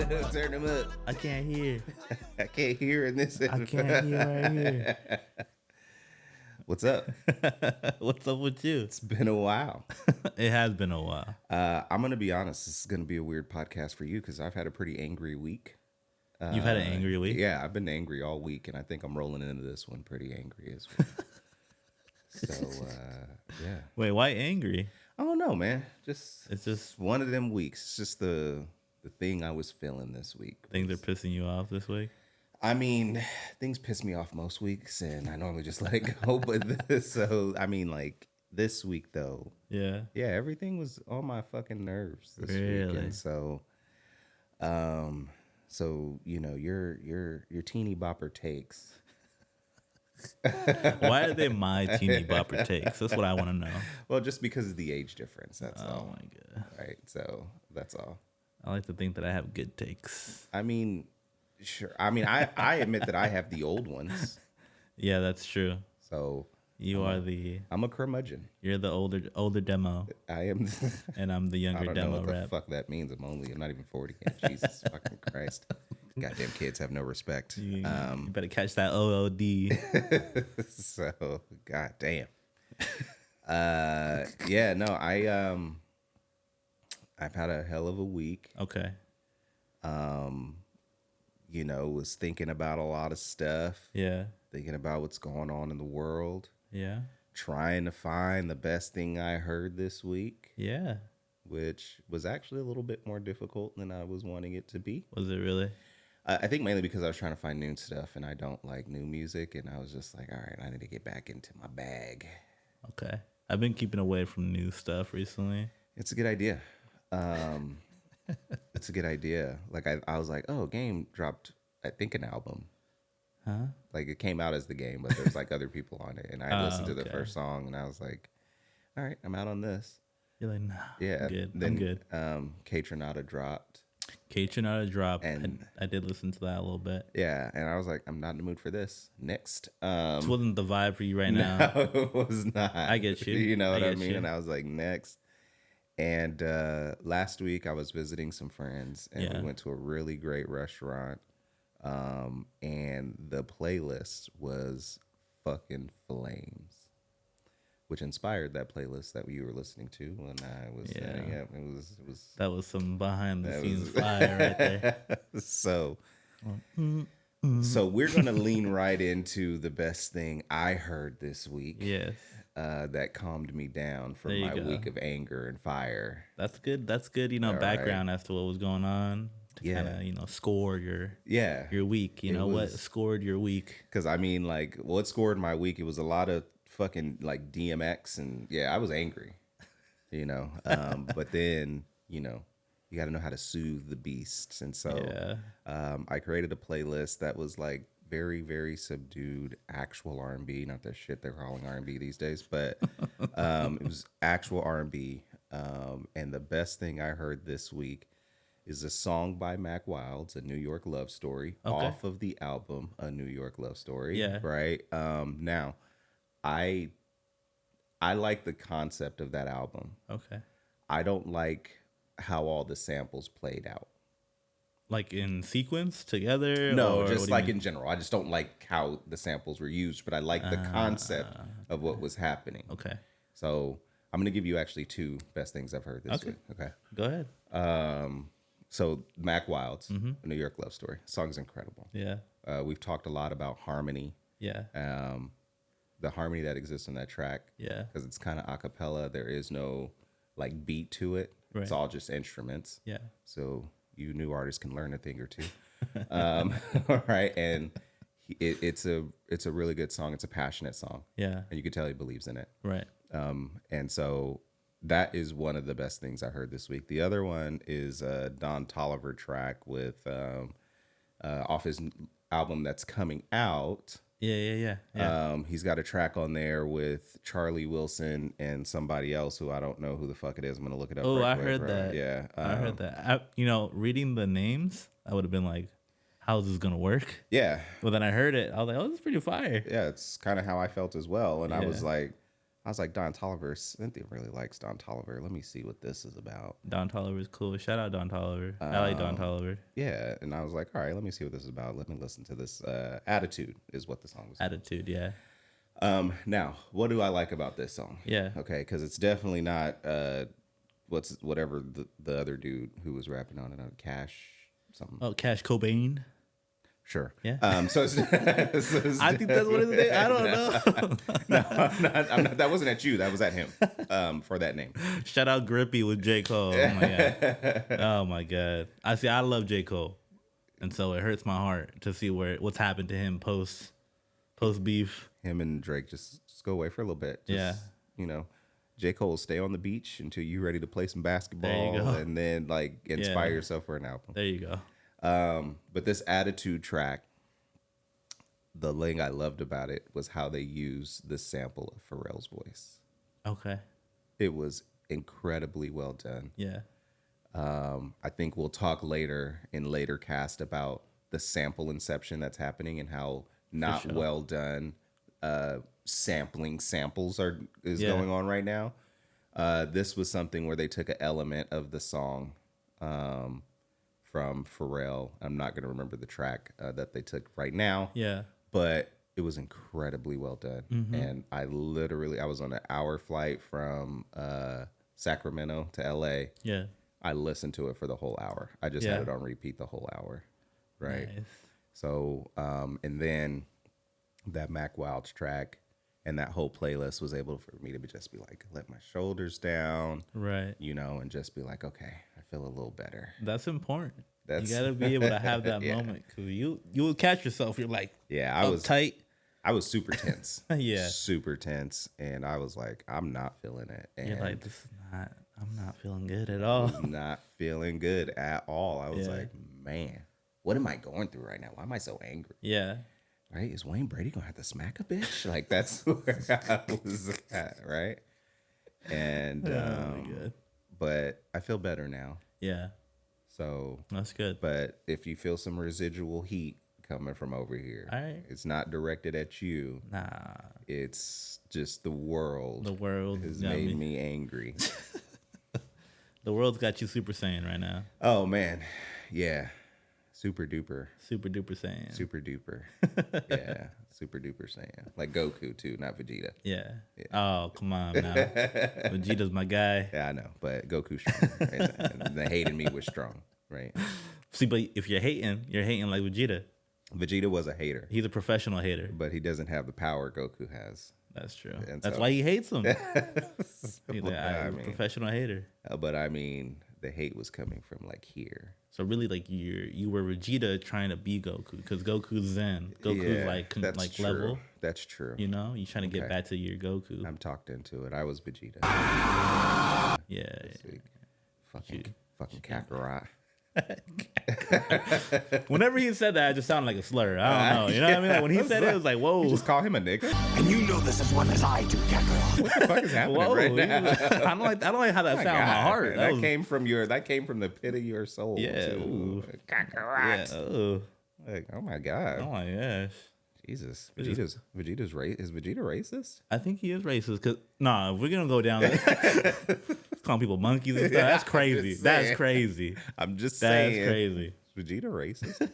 Turn them up. I can't hear. I can't hear in this. I can't hear right here. What's up? What's up with you? It's been a while. It has been a while. I'm going to be honest. This is going to be a weird podcast for you because I've had a pretty angry week. You've had an angry week? Yeah, I've been angry all week, and I think I'm rolling into this one pretty angry as well. So, yeah. Wait, why angry? I don't know, man. It's just One of them weeks. It's just the thing I was feeling this week. things are pissing you off this week. I mean, things piss me off most weeks, and I normally just let it go. But like this week though, Yeah. everything was on my fucking nerves this week, Really? and so you know, your teeny bopper takes. Why are they my teeny bopper takes? That's what I want to know. Well, just because of the age difference. That's all. Oh my god. Right. So that's all. I like to think that I have good takes. I mean, sure. I mean, I admit that I have the old ones. Yeah, that's true. So I'm a curmudgeon. You're the older demo, I am. and I'm the I younger don't know demo what the rep. fuck that means. I'm not even 40 yet. Jesus fucking Christ. Goddamn kids have no respect. You better catch that OOD. So, goddamn. Yeah, no, I've had a hell of a week. Okay. You know, was thinking about a lot of stuff. Yeah. Thinking about what's going on in the world. Yeah. Trying to find the best thing I heard this week. Yeah. Which was actually a little bit more difficult than I was wanting it to be. Was it really? I think mainly because I was trying to find new stuff, and I don't like new music, and I was just like, all right, I need to get back into my bag. Okay. I've been keeping away from new stuff recently. It's a good idea. It's a good idea. Like, I was like, oh, Game dropped, I think, an album. Huh? Like, it came out as The Game, but there's like other people on it, and I listened to the okay. first song, and I was like, all right, I'm out on this. You're like, nah. Yeah. I'm good. Then, I'm good. K-Tronada dropped. K-Tronada dropped. And I did listen to that a little bit. Yeah, and I was like, I'm not in the mood for this. Next. This wasn't the vibe for you right now. No, it was not. I get you. You know what I get mean? you. And I was like, next. And last week I was visiting some friends, and we went to a really great restaurant. And the playlist was fucking flames, which inspired that playlist that you were listening to when I was it was That was some behind the scenes fire right there. So we're gonna lean right into the best thing I heard this week. Yes. That calmed me down from my week of anger and fire. That's good. That's good. You know, background as to what was going on. To kind of, score your week. You know what scored your week? Because I mean, like, what scored my week? It was a lot of fucking like DMX, and I was angry. You know, but then you got to know how to soothe the beasts, and so I created a playlist that was like very, very subdued actual R&B, not that shit they're calling R&B these days, but it was actual R&B. And the best thing I heard this week is a song by Mack, A New York Love Story, off of the album A New York Love Story. Yeah. Right. Now, I like the concept of that album. Okay. I don't like how all the samples played out. Like in sequence together? No, just like in general. I just don't like how the samples were used, but I like the concept of what was happening. Okay. So I'm going to give you actually two best things I've heard this week. Okay. Go ahead. So Mack Wild's A New York Love Story. The song's incredible. Yeah. We've talked a lot about harmony. Yeah. The harmony that exists in that track. Yeah. Because it's kind of a cappella. There is no like beat to it. Right. It's all just instruments. Yeah. So you new artists can learn a thing or two. All right. And it's a really good song. It's a passionate song. Yeah. And you can tell he believes in it. Right. And so that is one of the best things I heard this week. The other one is a Don Toliver track with off his album that's coming out. Yeah. He's got a track on there with Charlie Wilson and somebody else who I don't know who the fuck it is. I'm gonna look it up. Oh, right I quick, heard bro. that. Yeah, I heard that. Reading the names, I would have been like, "How's this gonna work?" Yeah. But then I heard it. I was like, "Oh, this is pretty fire." Yeah, it's kind of how I felt as well, and I was like, I was like, Don Toliver. Cynthia really likes Don Toliver. Let me see what this is about. Don Toliver is cool. Shout out Don Toliver. I like Don Toliver. Yeah, and I was like, all right, let me see what this is about. Let me listen to this. Attitude is what the song was. Attitude, yeah. Now, what do I like about this song? Yeah. Okay, because it's definitely not whatever the other dude who was rapping on it, Cash something. Oh, Cash Cobain. Sure. Yeah. So it's, I think that's what it is. I don't know. No, I'm not. That wasn't at you. That was at him. For that name. Shout out Grippy with J. Cole. Oh my god. Oh my god. I love J. Cole, and so it hurts my heart to see what's happened to him post beef. Him and Drake just go away for a little bit. You know, J. Cole will stay on the beach until you're ready to play some basketball, and then like inspire yourself for an album. There you go. But this Attitude track, the thing I loved about it was how they used the sample of Pharrell's voice. Okay. It was incredibly well done. Yeah. I think we'll talk later in later cast about the sample inception that's happening and how not well done sampling samples is going on right now. This was something where they took an element of the song from Pharrell. I'm not going to remember the track that they took right now. Yeah. But it was incredibly well done. Mm-hmm. And I was on an hour flight from Sacramento to LA. Yeah. I listened to it for the whole hour. I just had it on repeat the whole hour. Right. Nice. So, and then that Mack Wilds track and that whole playlist was able for me to just be like, let my shoulders down. Right. You know, and just be like, okay, I feel a little better. That's important. You got to be able to have that moment. Cause you will catch yourself. You're like, I was tight. I was super tense. Yeah. Super tense. And I was like, I'm not feeling it. And you're like, I'm not feeling good at all. Not feeling good at all. I was like, man, what am I going through right now? Why am I so angry? Yeah. Right? Is Wayne Brady going to have to smack a bitch? Like, that's where I was at, right? And, but I feel better now. Yeah. So. That's good. But if you feel some residual heat coming from over here, all right, it's not directed at you. Nah. It's just the world. The world has made me angry. The world's got you Super Saiyan right now. Oh, man. Yeah. Super duper. Super duper Saiyan. Super duper. Yeah. Super duper Saiyan. Like Goku, too, not Vegeta. Yeah. Oh, come on now. Vegeta's my guy. Yeah, I know. But Goku's strong. And the hate in me was strong, right? See, but if you're hating like Vegeta. Vegeta was a hater. He's a professional hater. But he doesn't have the power Goku has. That's true. And that's why he hates him. He's like, I'm a professional hater. But I mean, the hate was coming from like here. So really, like you were Vegeta trying to be Goku because Goku's Zen. Goku's like true. level. That's true. You know, you're trying to get back to your Goku. I'm talked into it. I was Vegeta. Yeah. Fucking Kakarot. Whenever he said that, it just sounded like a slur. I don't know. You know what I mean? Like when he said it was like, whoa. You just call him a nigga? And you know this as well as I do, Kakarot. What the fuck is happening right now? I don't like how that sounded in my heart. That came from the pit of your soul. Yeah. Ooh. Kakarot. Yeah. Oh. Like, oh my God. Oh my gosh. Jesus. Is Vegeta racist? I think he is racist. Cause if we're gonna go down calling people monkeys and stuff, that's crazy. That's crazy. I'm just saying. That's crazy. Is Vegeta racist?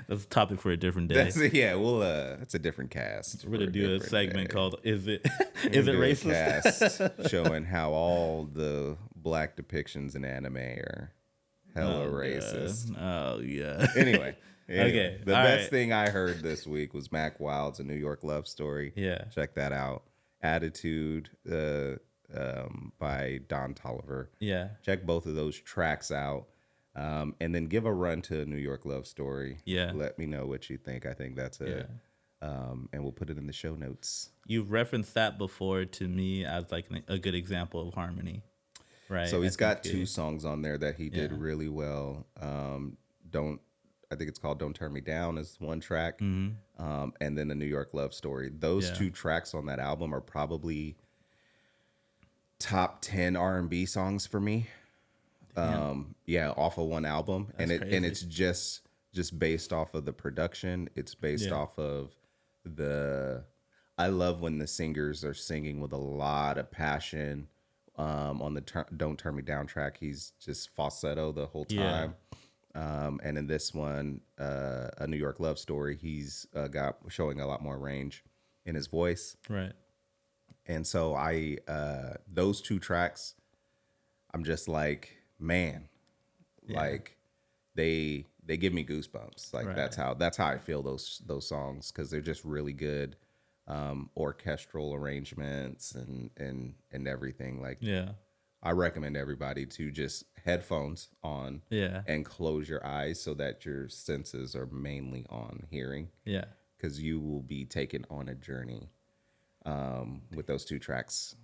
That's a topic for a different day. That's a different cast. We're gonna do a segment called "Is it racist?" Cast showing how all the black depictions in anime are hella racist. Oh yeah. Anyway. Okay. The best thing I heard this week was Mack Wilds, A New York Love Story. Yeah. Check that out. Attitude by Don Toliver. Yeah. Check both of those tracks out. And then give a run to A New York Love Story. Yeah. Let me know what you think. I think that's and we'll put it in the show notes. You've referenced that before to me as like a good example of harmony. Right. So he's got two songs on there that he did really well. I think it's called Don't Turn Me Down is one track. Mm-hmm. And then The New York Love Story. Those two tracks on that album are probably top 10 R&B songs for me. Off of one album. That's crazy. And it's just based off of the production. It's based off of the I love when the singers are singing with a lot of passion. On the "Don't Turn Me Down" track, he's just falsetto the whole Yeah. time. And in this one, "A New York Love Story," he's got showing a lot more range in his voice. Right. And so those two tracks, I'm just like, man, like they give me goosebumps. Like Right. that's how I feel those songs, because they're just really good orchestral arrangements and everything. Like, Yeah. I recommend everybody to just headphones on Yeah. and close your eyes so that your senses are mainly on hearing, Yeah. because you will be taken on a journey with those two tracks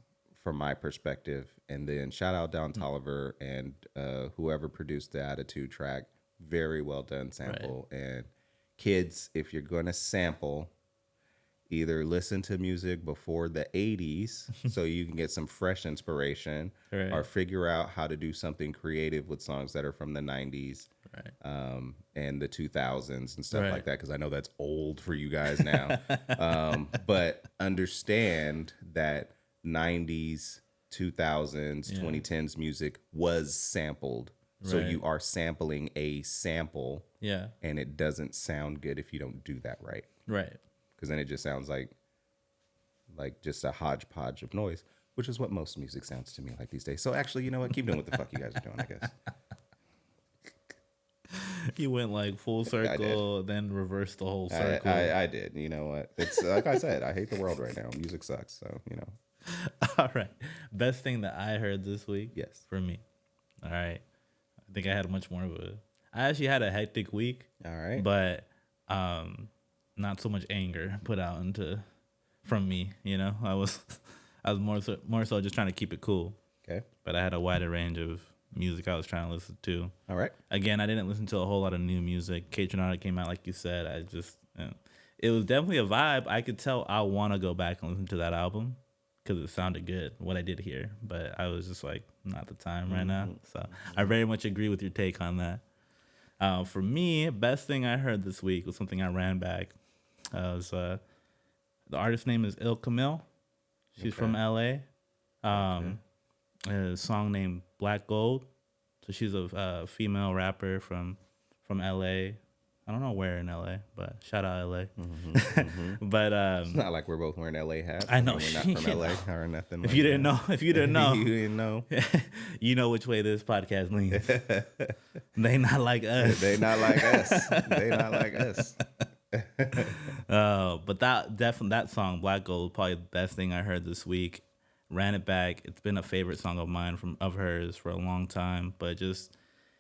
from my perspective. And then shout out Don Toliver and whoever produced the Attitude track. Very well done sample. Right. And kids, if you're going to sample, either listen to music before the 80s so you can get some fresh inspiration, right, or figure out how to do something creative with songs that are from the 90s, right, and the 2000s and stuff, right, like that, because I know that's old for you guys now. But understand that 90s, 2000s, 2010s music was sampled. So right, you are sampling a sample, and it doesn't sound good if you don't do that right. Right. Because then it just sounds like just a hodgepodge of noise, which is what most music sounds to me like these days. So actually, you know what? Keep doing what the fuck you guys are doing, I guess. You went like full circle, then reversed the whole circle. I did. You know what? It's like I said, I hate the world right now. Music sucks. So, you know. All right. Best thing that I heard this week? Yes. For me. All right. I think I had much more of I actually had a hectic week. All right. But not so much anger put out from me, you know. I was more so just trying to keep it cool. Okay. But I had a wider range of music I was trying to listen to. All right. Again, I didn't listen to a whole lot of new music. K-Tronada came out, like you said. It was definitely a vibe. I could tell I want to go back and listen to that album because it sounded good, what I did hear. But I was just like, not the time right now. So I very much agree with your take on that. For me, best thing I heard this week was something I ran back. The artist's name is Camille. She's from LA. A song named Black Gold. So she's a female rapper from LA. I don't know where in LA, but shout out LA. But it's not like we're both wearing LA hats. I know. We're not from LA or nothing. If you didn't know, you didn't know, you know which way this podcast leans. They not like us. They not like us. They not like us. But that song Black Gold, probably the best thing I heard this week. Ran it back. It's been a favorite song of mine of hers for a long time, but just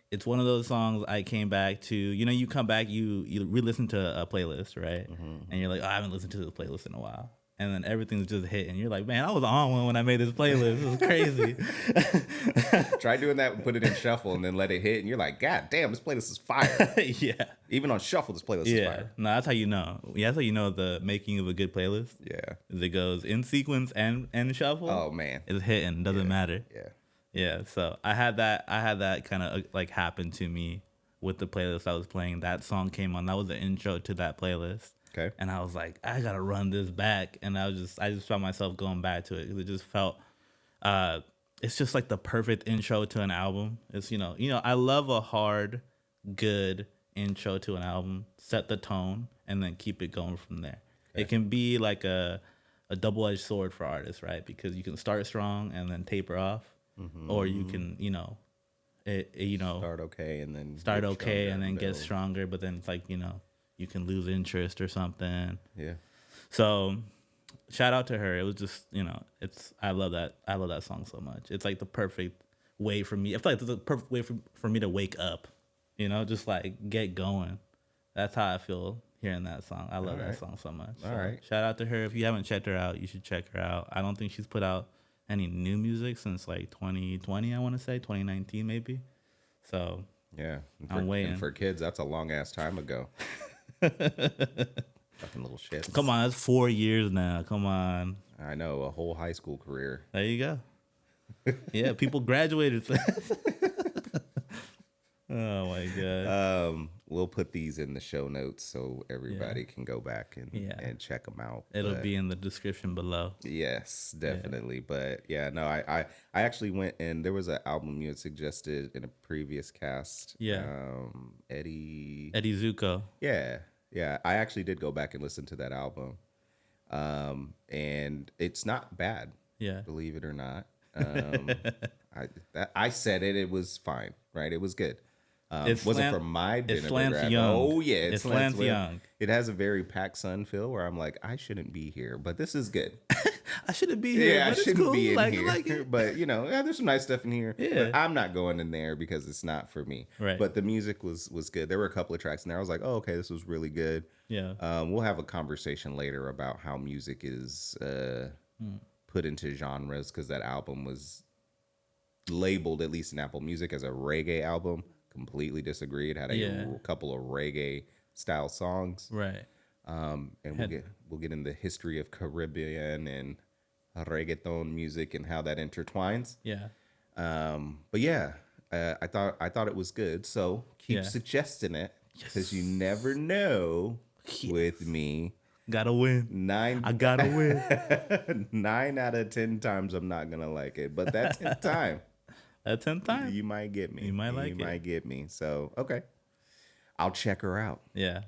it's one of those songs I came back to. You know, you come back, you re-listen to a playlist, right? And you're like, oh, I haven't listened to this playlist in a while. And then everything's just hitting. You're like, man, I was on one when I made this playlist. It was crazy. Try doing that and put it in shuffle and then let it hit. And you're like, God damn, this playlist is fire. Yeah. Even on shuffle, this playlist is fire. No, that's how you know. Yeah, that's how you know the making of a good playlist. Yeah. Is it goes in sequence and shuffle. Oh, man. It's hitting. Doesn't matter. Yeah. Yeah. So I had that kind of like happen to me with the playlist I was playing. That song came on. That was the intro to that playlist. Okay. And I was like, I gotta run this back, and I just found myself going back to it because it just felt, it's just like the perfect intro to an album. It's you know, I love a hard, good intro to an album. Set the tone and then keep it going from there. Okay. It can be like a double-edged sword for artists, right? Because you can start strong and then taper off, or you can start okay and then get stronger, but then it's like you can lose interest or something. Yeah. So shout out to her. It was just, I love that song so much. It's like the perfect way for me. I feel like it's the perfect way for me to wake up, just like get going. That's how I feel hearing that song. I love that song so much. All right. Shout out to her. If you haven't checked her out, you should check her out. I don't think she's put out any new music since like 2020, I want to say 2019 maybe. So yeah, I'm waiting. And for kids, that's a long ass time ago. Fucking little shit. Come on, that's 4 years now. Come on. I know, a whole high school career. There you go. Yeah, people graduated. Oh my god. we'll put these in the show notes so everybody can go back and check them out. It'll be in the description below. Yes, definitely. But yeah, no, I actually went and there was an album you had suggested in a previous cast. Yeah. Eddie Zuko. Yeah. Yeah. I actually did go back and listen to that album. And it's not bad. Yeah. Believe it or not. I said it was fine, right? It was good. It wasn't for my demographic. Oh yeah, it's Lance Young. It has a very Pac Sun feel where I'm like, I shouldn't be here, but this is good. I shouldn't be here. Yeah, but I shouldn't cool. be in here. Like it. But there's some nice stuff in here. Yeah. But I'm not going in there because it's not for me. Right. But the music was good. There were a couple of tracks in there. I was like, oh, okay, this was really good. Yeah. We'll have a conversation later about how music is put into genres because that album was labeled, at least in Apple Music, as a reggae album. Completely disagree. It had a couple of reggae style songs. Right. And we'll get in the history of Caribbean and reggaeton music and how that intertwines. Yeah. But yeah, I thought it was good. So keep suggesting it because you never know with me. Gotta win. I gotta win. 9 out of 10 times I'm not gonna like it, but that 10th time. That 10th time, you might get me. You might like it. You might get me. So okay, I'll check her out. Yeah,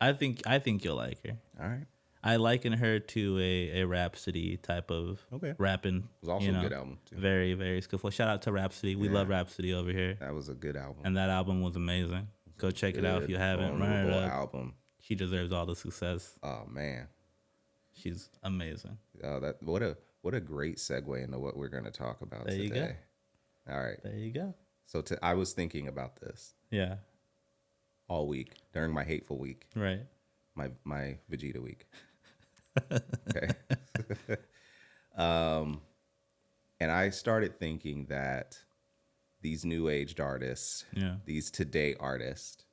I think you'll like her. All right. I liken her to a Rhapsody type of rapping. It was also a good album too. Very, very skillful. Shout out to Rhapsody. We love Rhapsody over here. That was a good album. And that album was amazing. Go check it out if you haven't. Run it up. Album. She deserves all the success. Oh man, she's amazing. Oh, what a great segue into what we're going to talk about there today. You go. All right. There you go. So I was thinking about this. Yeah. All week during my hateful week. Right. My Vegeta week. Okay. And I started thinking that these new aged artists, these today artists,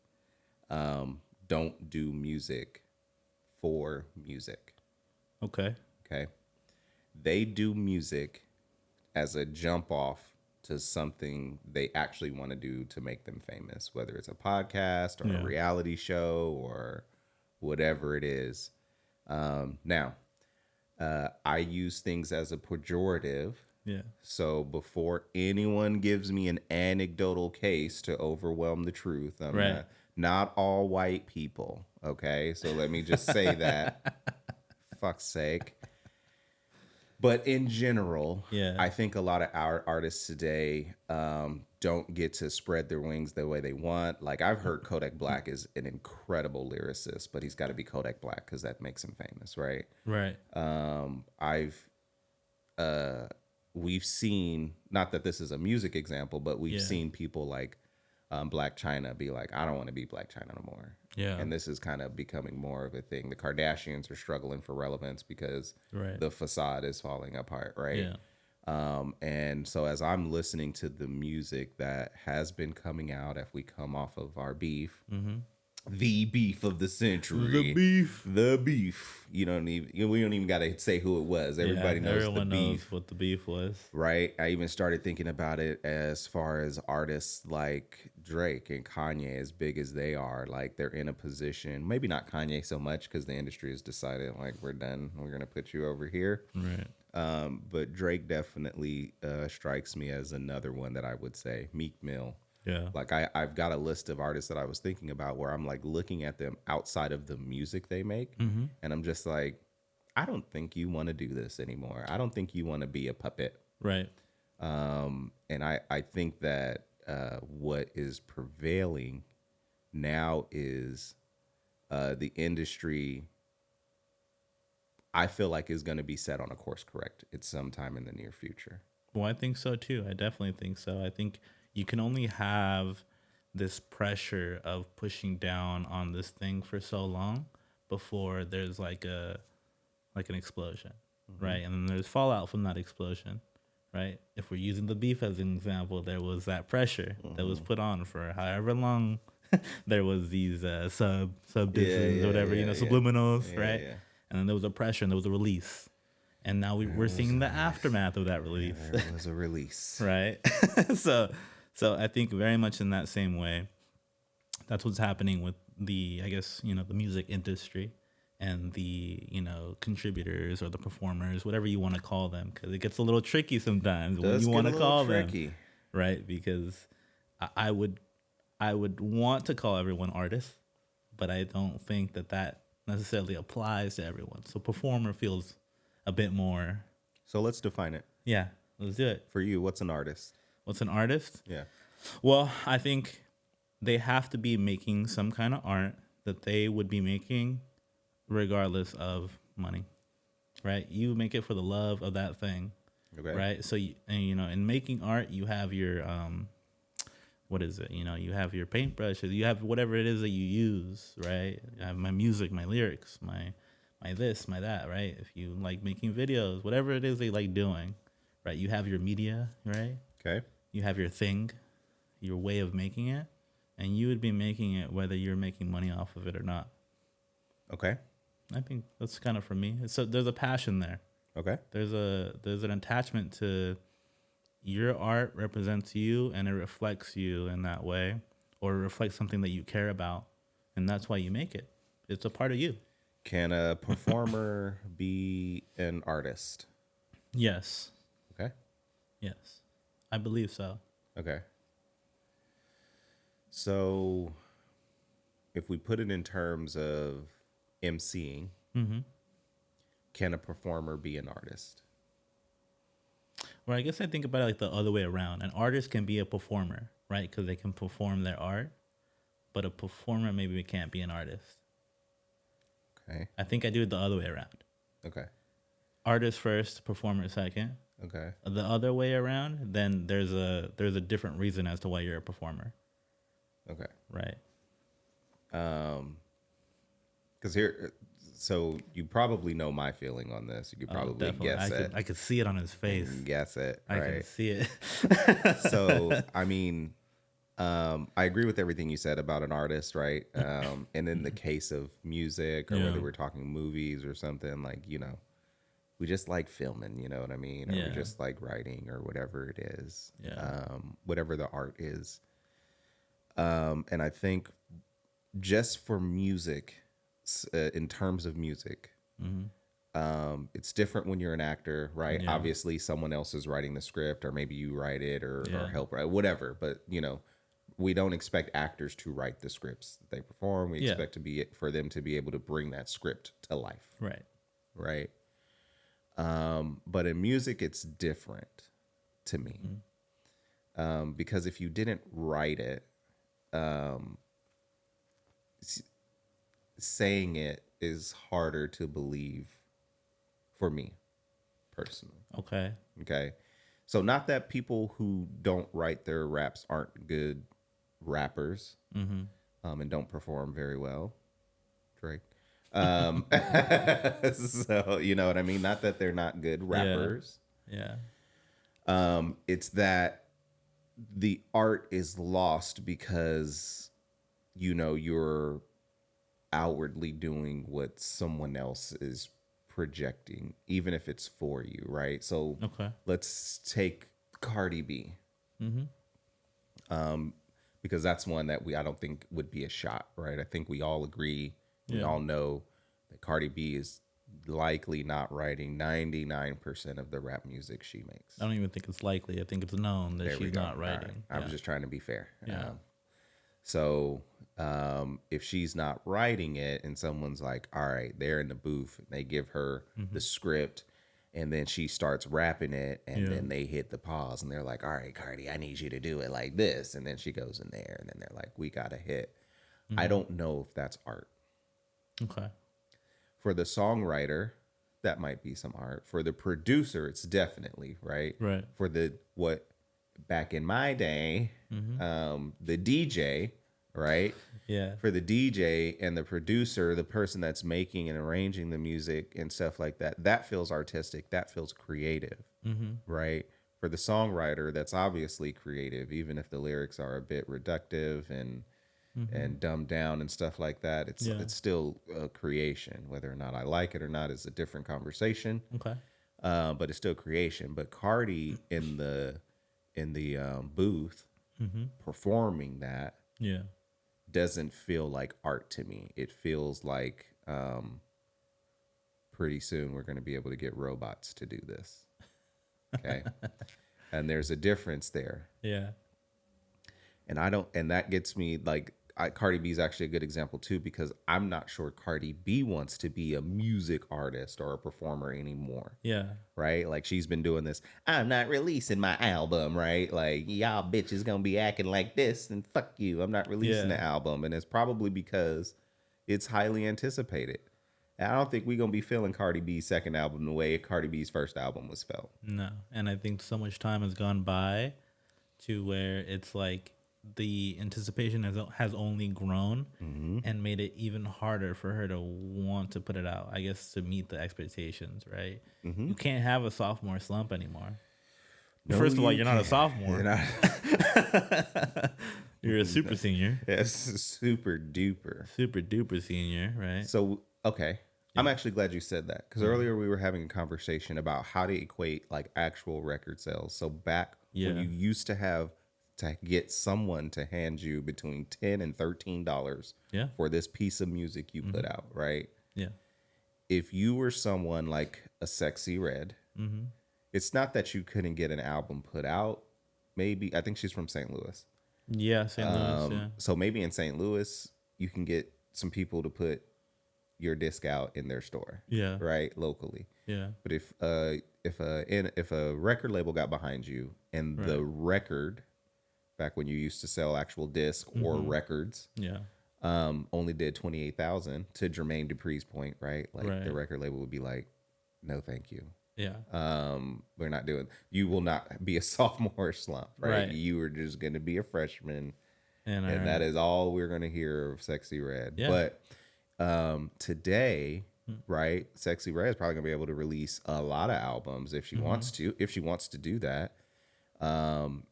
don't do music for music. Okay. Okay. They do music as a jump off to something they actually want to do to make them famous, whether it's a podcast or a reality show or whatever it is. Now, I use things as a pejorative. Yeah. So before anyone gives me an anecdotal case to overwhelm the truth, I'm not all white people. Okay. So let me just say that. Fuck's sake. But in general, I think a lot of our artists today don't get to spread their wings the way they want. Like I've heard Kodak Black is an incredible lyricist, but he's got to be Kodak Black because that makes him famous, right? Right. We've seen, not that this is a music example, but we've seen people like Black China be like, I don't want to be Black China no more. Yeah. And this is kind of becoming more of a thing. The Kardashians are struggling for relevance because the facade is falling apart, right? Yeah. And so as I'm listening to the music that has been coming out, if we come off of our beef, the beef of the century, the beef. We don't even got to say who it was. Everybody knows the beef. Knows what the beef was, right? I even started thinking about it as far as artists like Drake and Kanye, as big as they are, like they're in a position. Maybe not Kanye so much because the industry has decided like we're done. We're gonna put you over here, right? But Drake definitely strikes me as another one that I would say. Meek Mill. Yeah. Like I've got a list of artists that I was thinking about where I'm like looking at them outside of the music they make. And I'm just like, I don't think you want to do this anymore. I don't think you want to be a puppet. Right. And I think that what is prevailing now is the industry, I feel like is going to be set on a course correct at some time in the near future. Well, I think so too. I definitely think so. I think you can only have this pressure of pushing down on this thing for so long before there's like an explosion, right? And then there's fallout from that explosion, right? If we're using the beef as an example, there was that pressure that was put on for however long. There was these sub disses, whatever, subliminals, right? Yeah. And then there was a pressure and there was a release. And now we're seeing the aftermath of that release. There was a release. Right? So I think very much in that same way, That's what's happening with the, I guess, the music industry and the, contributors or the performers, whatever you want to call them, because it gets a little tricky sometimes when Does you get want a to little call tricky. them, right? Because I would want to call everyone artists, but I don't think that necessarily applies to everyone. So performer feels a bit more. So let's define it. Yeah, let's do it. For you, what's an artist? What's an artist? Yeah. Well, I think they have to be making some kind of art that they would be making regardless of money, right? You make it for the love of that thing, Okay. right? So, in making art, you have your, what is it? You have your paintbrushes, you have whatever it is that you use, right? I have my music, my lyrics, my this, my that, right? If you like making videos, whatever it is they like doing, right? You have your media, right? Okay. You have your thing, your way of making it, and you would be making it whether you're making money off of it or not. Okay. I think that's kind of for me. So there's a passion there. Okay. There's an attachment to your art represents you and it reflects you in that way, or it reflects something that you care about, and that's why you make it. It's a part of you. Can a performer be an artist? Yes. Okay. Yes. I believe so. Okay. So if we put it in terms of MCing, can a performer be an artist? Well, I guess I think about it like the other way around. An artist can be a performer, right? Because they can perform their art, but a performer maybe can't be an artist. Okay. I think I do it the other way around. Okay. Artist first, performer second. Okay. The other way around, then there's a different reason as to why you're a performer. Okay. Right. Because here, so you probably know my feeling on this. You could probably Definitely. guess it. I could see it on his face. Guess it. I Right. can see it. So, I mean, I agree with everything you said about an artist, right? And in the case of music, or Yeah. whether we're talking movies or something, like, we just like filming, you know what I mean? Or Yeah. we just like writing or whatever it is, Yeah. whatever the art is. And I think just for music, in terms of music, it's different when you're an actor, right? Yeah. Obviously, someone else is writing the script, or maybe you write it, or Yeah. help write, whatever. But we don't expect actors to write the scripts that they perform. We Yeah. expect for them to be able to bring that script to life, Right. right? But in music, it's different to me, because if you didn't write it, saying it is harder to believe for me personally. Okay. Okay. So not that people who don't write their raps aren't good rappers, and don't perform very well. Drake. So you know what I mean? Not that they're not good rappers. Yeah. It's that the art is lost because you're outwardly doing what someone else is projecting, even if it's for you, right? So Okay. let's take Cardi B, because that's one that I don't think would be a shot, right? I think we all agree, we Yeah. all know that Cardi B is likely not writing 99% of the rap music she makes. I don't even think it's likely. I think it's known that There we she's go. not All right. writing. I was just trying to be fair. Yeah. So if she's not writing it and someone's like, all right, they're in the booth and they give her the script and then she starts rapping it and then they hit the pause and they're like, all right, Cardi, I need you to do it like this. And then she goes in there and then they're like, we got a hit. I don't know if that's art. Okay. For the songwriter, that might be some art. For the producer, it's definitely, right? Right. For what back in my day, the DJ, right? Yeah. For the DJ and the producer, the person that's making and arranging the music and stuff like that, that feels artistic. That feels creative, right? For the songwriter, that's obviously creative, even if the lyrics are a bit reductive and dumbed down and stuff like that. It's still a creation. Whether or not I like it or not is a different conversation. Okay. But it's still creation. But Cardi in the booth performing that, Yeah. doesn't feel like art to me. It feels like pretty soon we're going to be able to get robots to do this. Okay. And there's a difference there. Yeah. And that gets me like, Cardi B is actually a good example too, because I'm not sure Cardi B wants to be a music artist or a performer anymore. Yeah. Right? Like she's been doing this, I'm not releasing my album, right? Like y'all bitches gonna be acting like this and fuck you. I'm not releasing the album. And it's probably because it's highly anticipated. And I don't think we're gonna be feeling Cardi B's second album the way Cardi B's first album was felt. No. And I think so much time has gone by to where it's like the anticipation has only grown and made it even harder for her to want to put it out, I guess, to meet the expectations, right? You can't have a sophomore slump anymore. No, first of all, you're not a sophomore. You're a super senior. Yes, super duper. Super duper senior, right? So, okay. I'm actually glad you said that, because earlier we were having a conversation about how to equate like actual record sales. So back when you used to have to get someone to hand you between $10 and $13 for this piece of music you put out, right? Yeah. If you were someone like a Sexy Red, it's not that you couldn't get an album put out. Maybe, I think she's from St. Louis. Yeah, St. Louis, yeah. So maybe in St. Louis, you can get some people to put your disc out in their store, right, locally. Yeah. But if a record label got behind you and the record, back when you used to sell actual disc or records, only did 28,000, to Jermaine Dupri's point, right? Like the record label would be like, no, thank you. Yeah. We're not doing. You will not be a sophomore slump, right? You are just going to be a freshman, and that is all we're going to hear of Sexy Red. Yeah. But today, right, Sexy Red is probably going to be able to release a lot of albums if she wants to. If she wants to do that. And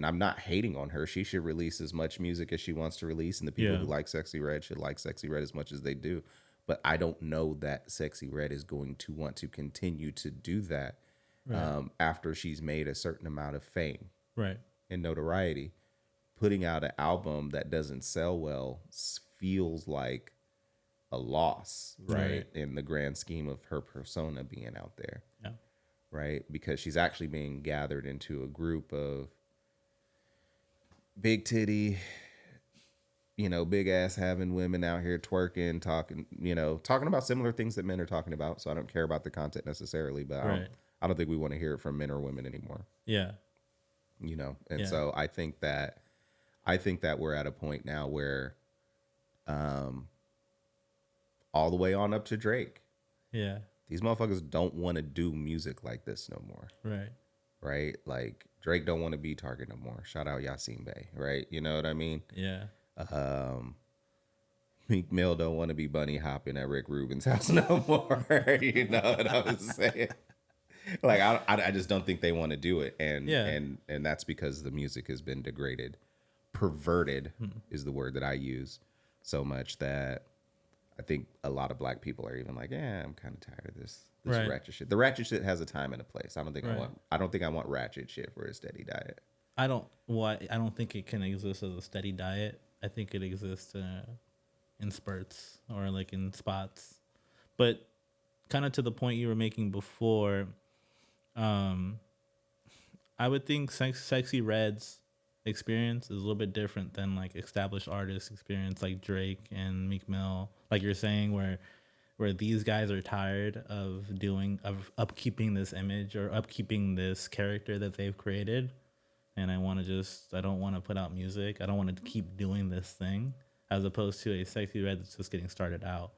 I'm not hating on her. She should release as much music as she wants to release, and the people who like Sexy Red should like Sexy Red as much as they do. But I don't know that Sexy Red is going to want to continue to do that after she's made a certain amount of fame and notoriety. Putting out an album that doesn't sell well feels like a loss, right? In the grand scheme of her persona being out there. Yeah. Right? Because she's actually being gathered into a group of big titty, big ass having women out here twerking, talking about similar things that men are talking about. So I don't care about the content necessarily, but I don't think we want to hear it from men or women anymore. Yeah. So I think that we're at a point now where all the way on up to Drake. Yeah. These motherfuckers don't want to do music like this no more. Right? Like Drake don't want to be Target no more. Shout out Yasin Bey, right? You know what I mean? Yeah. Meek Mill don't want to be bunny hopping at Rick Rubin's house no more. You know what I'm saying? Like I just don't think they want to do it, and that's because the music has been degraded, perverted is the word that I use so much that I think a lot of black people are even like, I'm kind of tired of this ratchet shit. The ratchet shit has a time and a place. I don't think I want ratchet shit for a steady diet. I don't think it can exist as a steady diet. I think it exists in spurts or like in spots. But kind of to the point you were making before, I would think Sexy Red's experience is a little bit different than like established artists' experience like Drake and Meek Mill, like you're saying, where these guys are tired of upkeeping this image or upkeeping this character that they've created. And I don't want to put out music. I don't want to keep doing this thing, as opposed to a Sexy Red that's just getting started out.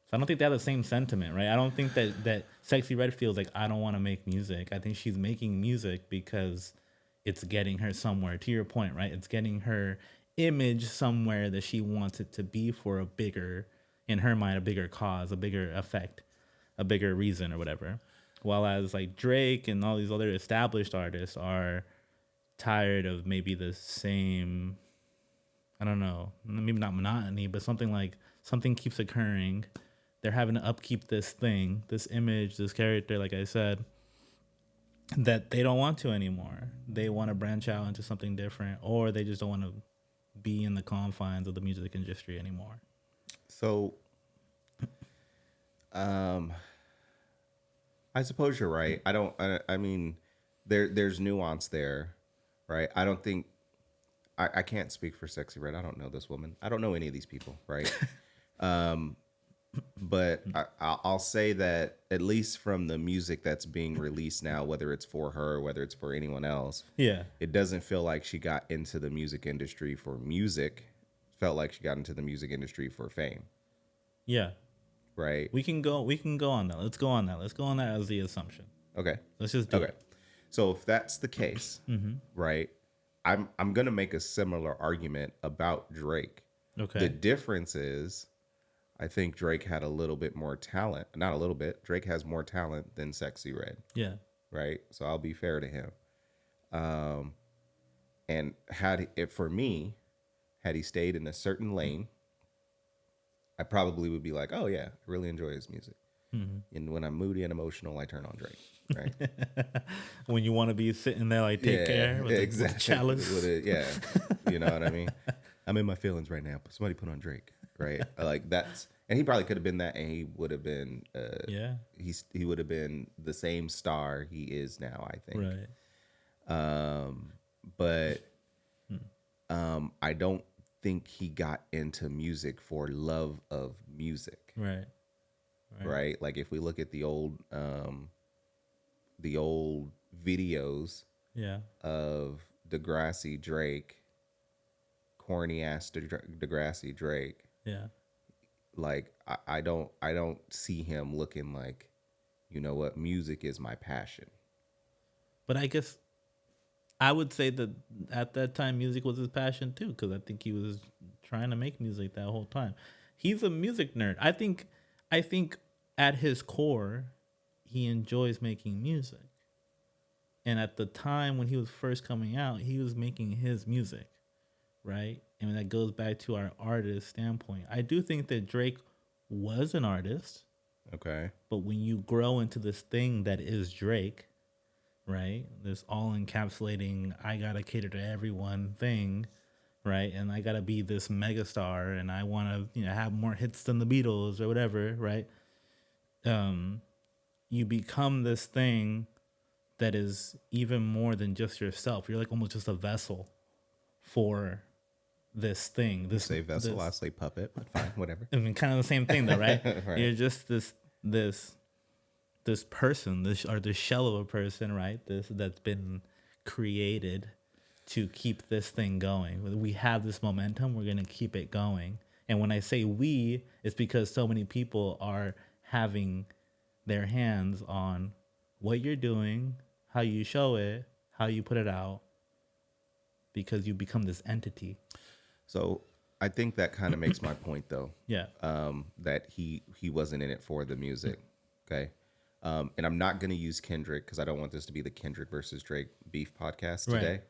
So I don't think they have the same sentiment, right? I don't think that Sexy Red feels like I don't want to make music. I think she's making music because it's getting her somewhere. To your point, right? It's getting her image somewhere that she wants it to be for a bigger, in her mind, a bigger cause, a bigger effect, a bigger reason or whatever. While as like Drake and all these other established artists are tired of maybe the same, I don't know, maybe not monotony, but something keeps occurring. They're having to upkeep this thing, this image, this character, like I said, that they don't want to anymore. They want to branch out into something different, or they just don't want to be in the confines of the music industry anymore. So, I suppose you're right. I mean, there's nuance there, right? I don't think I can't speak for Sexy Red. I don't know this woman. I don't know any of these people, right? But I'll say that at least from the music that's being released now, whether it's for her, whether it's for anyone else, Yeah. it doesn't feel like she got into the music industry for music. Felt like she got into the music industry for fame, Yeah. right? We can go on that. Let's go on that. Let's go on that as the assumption. Okay. Let's just do Okay. it. So if that's the case, right, I'm gonna make a similar argument about Drake. Okay. The difference is, I think Drake had a little bit more talent. Not a little bit. Drake has more talent than Sexy Red, Yeah. right? So I'll be fair to him. And for me, had he stayed in a certain lane, I probably would be like, oh yeah, I really enjoy his music. And when I'm moody and emotional, I turn on Drake, right? When you want to be sitting there like take care with exactly. the chalice. Yeah, you know what I mean. I'm in my feelings right now. Somebody put on Drake, right? Like that's, and he probably could have been that, and he would have been, Yeah. he would have been the same star he is now, I think. Right. But I don't think he got into music for love of music, Right. right? Like if we look at the old videos Yeah. of Degrassi Drake, corny ass Degrassi Drake, Yeah. like I don't see him looking like, you know what, music is my passion. But I guess I would say that at that time, music was his passion too, because I think he was trying to make music that whole time. He's a music nerd. I think at his core, he enjoys making music. And at the time when he was first coming out, he was making his music, right? And that goes back to our artist standpoint. I do think that Drake was an artist, Okay. but when you grow into this thing that is Drake, right? This all encapsulating, I gotta cater to everyone thing, right? And I gotta be this megastar, and I want to, have more hits than the Beatles or whatever, right? You become this thing that is even more than just yourself. You're like almost just a vessel for this thing. This Say vessel, I say puppet, but fine, whatever. I mean, kind of the same thing, though, right? Right. You're just this person, this shell of a person, right? That's been created to keep this thing going. We have this momentum. We're gonna keep it going. And when I say we, it's because so many people are having their hands on what you're doing, how you show it, how you put it out, because you become this entity. So I think that kind of makes my point, though. Yeah. That he wasn't in it for the music. Okay. And I'm not going to use Kendrick because I don't want this to be the Kendrick versus Drake beef podcast today.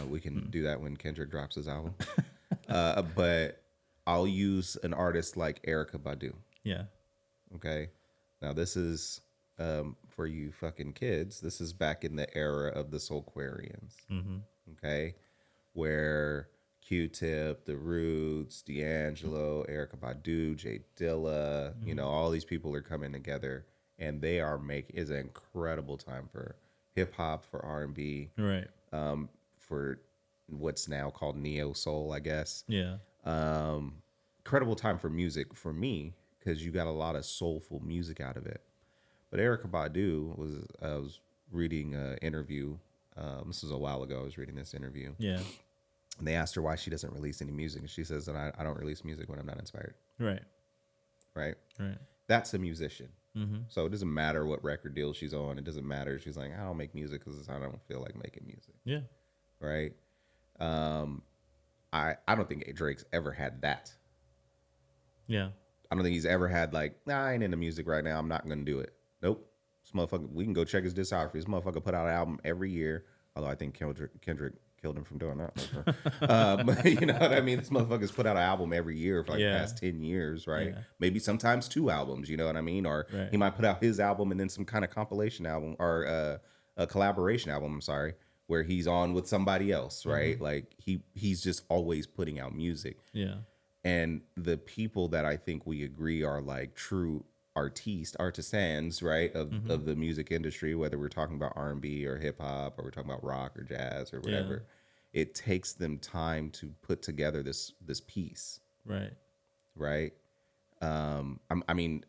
We can do that when Kendrick drops his album. But I'll use an artist like Erykah Badu. Yeah. Okay. Now this is for you fucking kids. This is back in the era of the Soulquarians. Okay, where Q-Tip, The Roots, D'Angelo, Erykah Badu, Jay Dilla, all these people are coming together, and they are is an incredible time for hip hop, for R&B, Right. for what's now called neo soul, I guess. Yeah. Incredible time for music for me because you got a lot of soulful music out of it. But Erykah Badu I was reading an interview. This was a while ago. I was reading this interview. Yeah. And they asked her why she doesn't release any music. And she says that I don't release music when I'm not inspired. Right. Right? Right. That's a musician. So it doesn't matter what record deal she's on. It doesn't matter. She's like, I don't make music because I don't feel like making music. Yeah. Right? I don't think Drake's ever had that. Yeah. I don't think he's ever had like, I ain't into music right now. I'm not going to do it. Nope. This motherfucker, we can go check his discography. This motherfucker put out an album every year. Although I think Kendrick killed him from doing that. But you know what I mean? This motherfucker's put out an album every year for like the past 10 years, right? Yeah. Maybe sometimes 2 albums, you know what I mean? Or he might put out his album and then some kind of compilation album or a collaboration album, I'm sorry, where he's on with somebody else, right? Like he's just always putting out music. Yeah. And the people that I think we agree are like true artisans, right, of the music industry, whether we're talking about R&B or hip hop, or we're talking about rock or jazz or whatever, it takes them time to put together this piece, Right. right? I mean,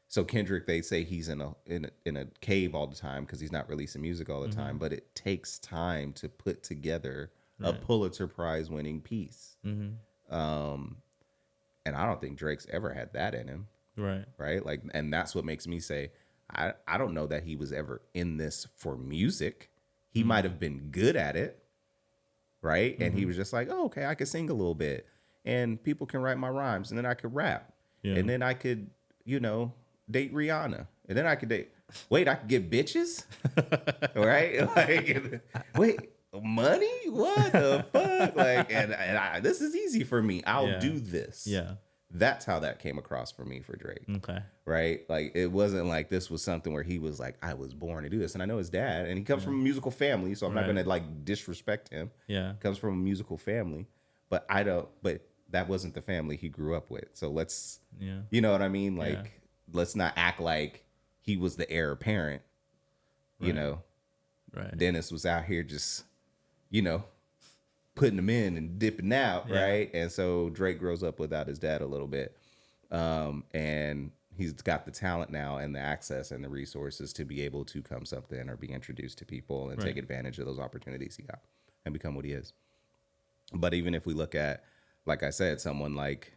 so Kendrick, they say he's in a cave all the time because he's not releasing music all the time, but it takes time to put together a Pulitzer Prize winning piece. And I don't think Drake's ever had that in him. Right. Like, and that's what makes me say, I don't know that he was ever in this for music. He might have been good at it. Right. And he was just like, oh, okay, I could sing a little bit and people can write my rhymes and then I could rap and then I could, date Rihanna and then I could I could get bitches. Right. Like, wait, money? What the fuck? Like, and this is easy for me. I'll do this. Yeah. That's how that came across for me for Drake. Okay. Right? Like, it wasn't like this was something where he was like, I was born to do this. And I know his dad, and he comes from a musical family, so I'm not going to like disrespect him. Yeah. Comes from a musical family, but that wasn't the family he grew up with. So let's, you know what I mean? Like, let's not act like he was the heir apparent, you know? Right. Dennis was out here just, putting them in and dipping out, right? And so Drake grows up without his dad a little bit. And he's got the talent now and the access and the resources to be able to come something or be introduced to people and take advantage of those opportunities he got and become what he is. But even if we look at, like I said, someone like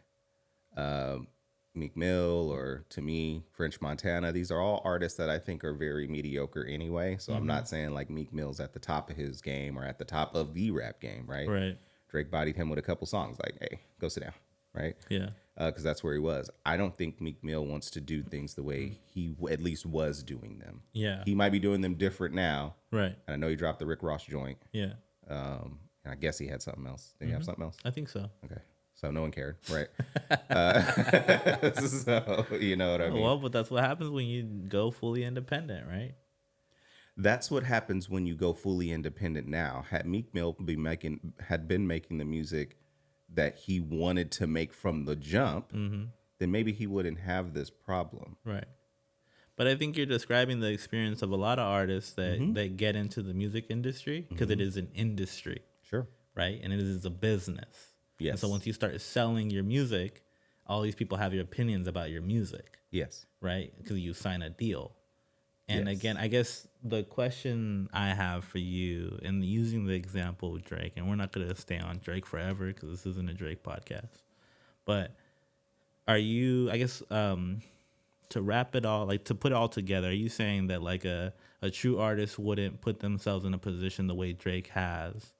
Meek Mill or, to me, French Montana, these are all artists that I think are very mediocre anyway. So I'm not saying like Meek Mill's at the top of his game or at the top of the rap game, right? Right. Drake bodied him with a couple songs like, hey, go sit down, right? Yeah. Because that's where he was. I don't think Meek Mill wants to do things the way he at least was doing them. Yeah. He might be doing them different now. Right. And I know he dropped the Rick Ross joint. Yeah. And I guess he had something else. Did he have something else? I think so. Okay. So no one cared, right? So you know what I mean? Well, but that's what happens when you go fully independent, right? That's what happens when you go fully independent now. Had Meek Mill been making the music that he wanted to make from the jump, then maybe he wouldn't have this problem. Right. But I think you're describing the experience of a lot of artists that get into the music industry because it is an industry. Sure. Right? And it is a business. Yes. And so once you start selling your music, all these people have your opinions about your music. Yes. Right? Because you sign a deal. And again, I guess the question I have for you, and using the example of Drake, and we're not going to stay on Drake forever because this isn't a Drake podcast, but are you, I guess, to wrap it all, like to put it all together, are you saying that like a true artist wouldn't put themselves in a position the way Drake has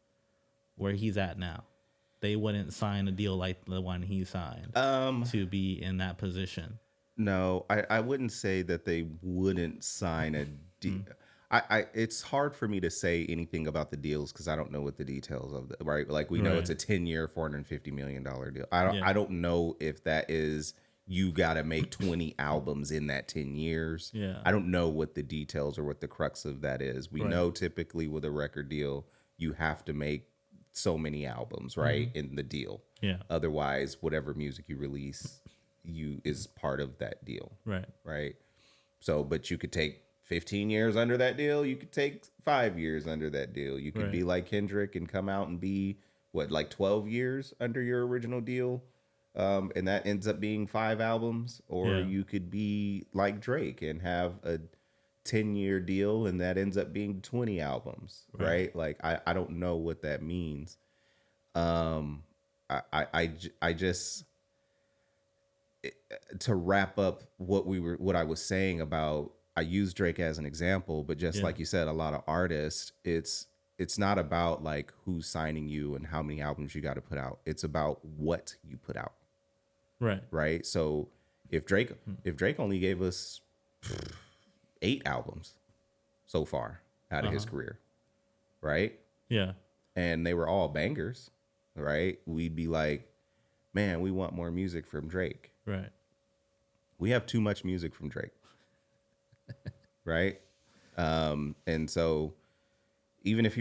where he's at now? They wouldn't sign a deal like the one he signed to be in that position. No, I wouldn't say that they wouldn't sign a deal. It's hard for me to say anything about the deals because I don't know what the details of the right. Like we know it's a 10-year, $450 million deal. I don't know if that is you got to make 20 albums in that 10 years. Yeah, I don't know what the details or what the crux of that is. We know typically with a record deal you have to make so many albums, right, in the deal. Yeah. Otherwise, whatever music you release, is part of that deal. Right. Right. So, but you could take 15 years under that deal. You could take 5 years under that deal. You could be like Kendrick and come out and be like 12 years under your original deal. And that ends up being 5 albums, or you could be like Drake and have a 10-year deal and that ends up being 20 albums, right? Like I don't know what that means. I just to wrap up what I was saying about, I use Drake as an example, but just like you said, a lot of artists, it's not about like who's signing you and how many albums you got to put out. It's about what you put out. Right. Right. So if Drake only gave us 8 albums so far out of his career, right? Yeah. And they were all bangers, right? We'd be like, man, we want more music from Drake. Right. We have too much music from Drake. Right? And so, even if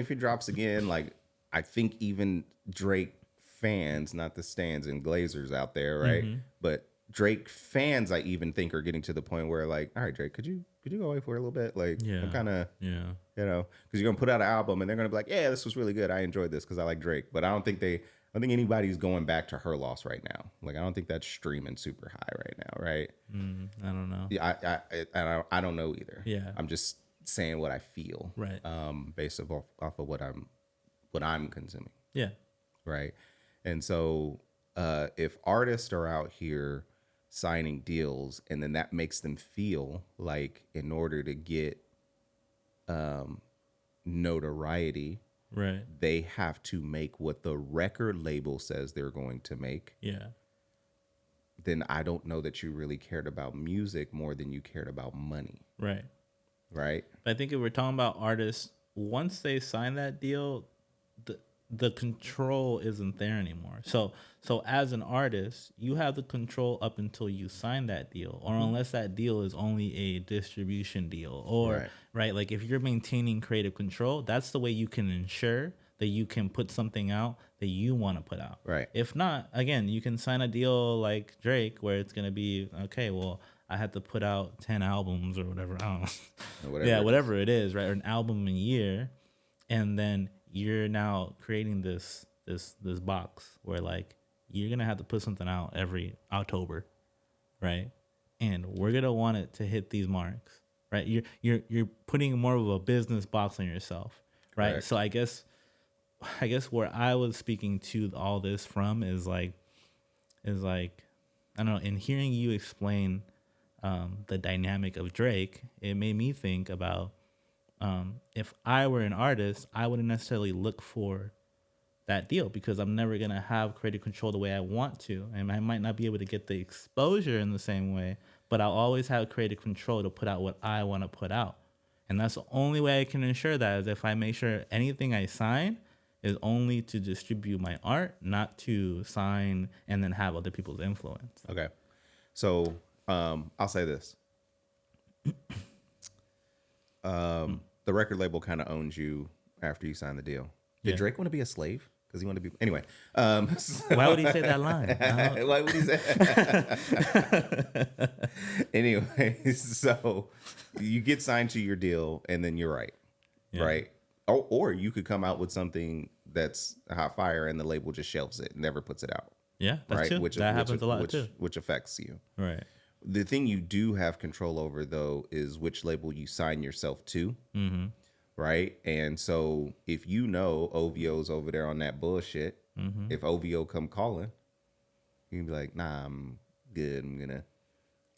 he drops again, like I think even Drake fans, not the Stans and Glazers out there, right? But Drake fans, I even think, are getting to the point where like, all right, Drake, could you go away for a little bit? Like, I'm kind of, you know, because you're gonna put out an album and they're gonna be like, yeah, this was really good. I enjoyed this because I like Drake. But I don't think anybody's going back to Her Loss right now. Like, I don't think that's streaming super high right now, right? I don't know. Yeah, I don't know either. Yeah, I'm just saying what I feel, right? Based off of what I'm consuming. Yeah, right. And so, if artists are out here signing deals, and then that makes them feel like in order to get notoriety, right, they have to make what the record label says they're going to make. Yeah. Then I don't know that you really cared about music more than you cared about money. Right. Right. But I think if we're talking about artists, once they sign that deal, the control isn't there anymore. So as an artist, you have the control up until you sign that deal, or unless that deal is only a distribution deal, or right, like if you're maintaining creative control, that's the way you can ensure that you can put something out that you want to put out. Right. If not, again, you can sign a deal like Drake where it's gonna be okay. Well, I had to put out 10 albums or whatever. I don't know. Whatever it is, right? Or an album a year, and then you're now creating this box where like you're gonna have to put something out every October, right? And we're gonna want it to hit these marks, right? You're putting more of a business box on yourself, right? Correct. So I guess where I was speaking to all this from is like I don't know. In hearing you explain the dynamic of Drake, it made me think about if I were an artist, I wouldn't necessarily look for that deal because I'm never going to have creative control the way I want to. And I might not be able to get the exposure in the same way, but I'll always have creative control to put out what I want to put out. And that's the only way I can ensure that is if I make sure anything I sign is only to distribute my art, not to sign and then have other people's influence. Okay. So I'll say this. The record label kind of owns you after you sign the deal. Did Drake want to be a slave? Because he wanted to be... Anyway. Why would he say that line? Why would he say... Anyway, so you get signed to your deal, and then you're right. Yeah. Right? Or you could come out with something that's hot fire, and the label just shelves it and never puts it out. Yeah, that's true. That happens a lot, too. Which affects you. Right. The thing you do have control over, though, is which label you sign yourself to, right? And so if you know OVO's over there on that bullshit, if OVO come calling, you can be like, nah, I'm good. I'm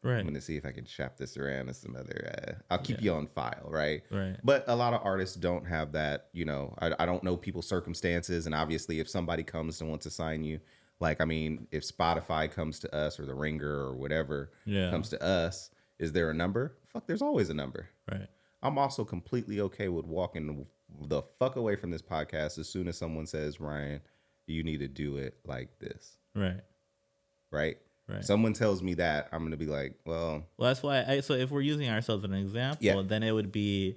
gonna see if I can shop this around and some other. I'll keep you on file, right? Right. But a lot of artists don't have that. You know, I don't know people's circumstances, and obviously, if somebody comes and wants to sign you. Like, I mean, if Spotify comes to us or the Ringer or whatever comes to us, is there a number? Fuck, there's always a number. Right. I'm also completely okay with walking the fuck away from this podcast as soon as someone says, Ryan, you need to do it like this. Right. Right? Right. Someone tells me that, I'm going to be like, well, that's why. So if we're using ourselves as an example, then it would be,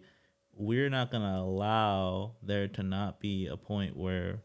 we're not going to allow there to not be a point where,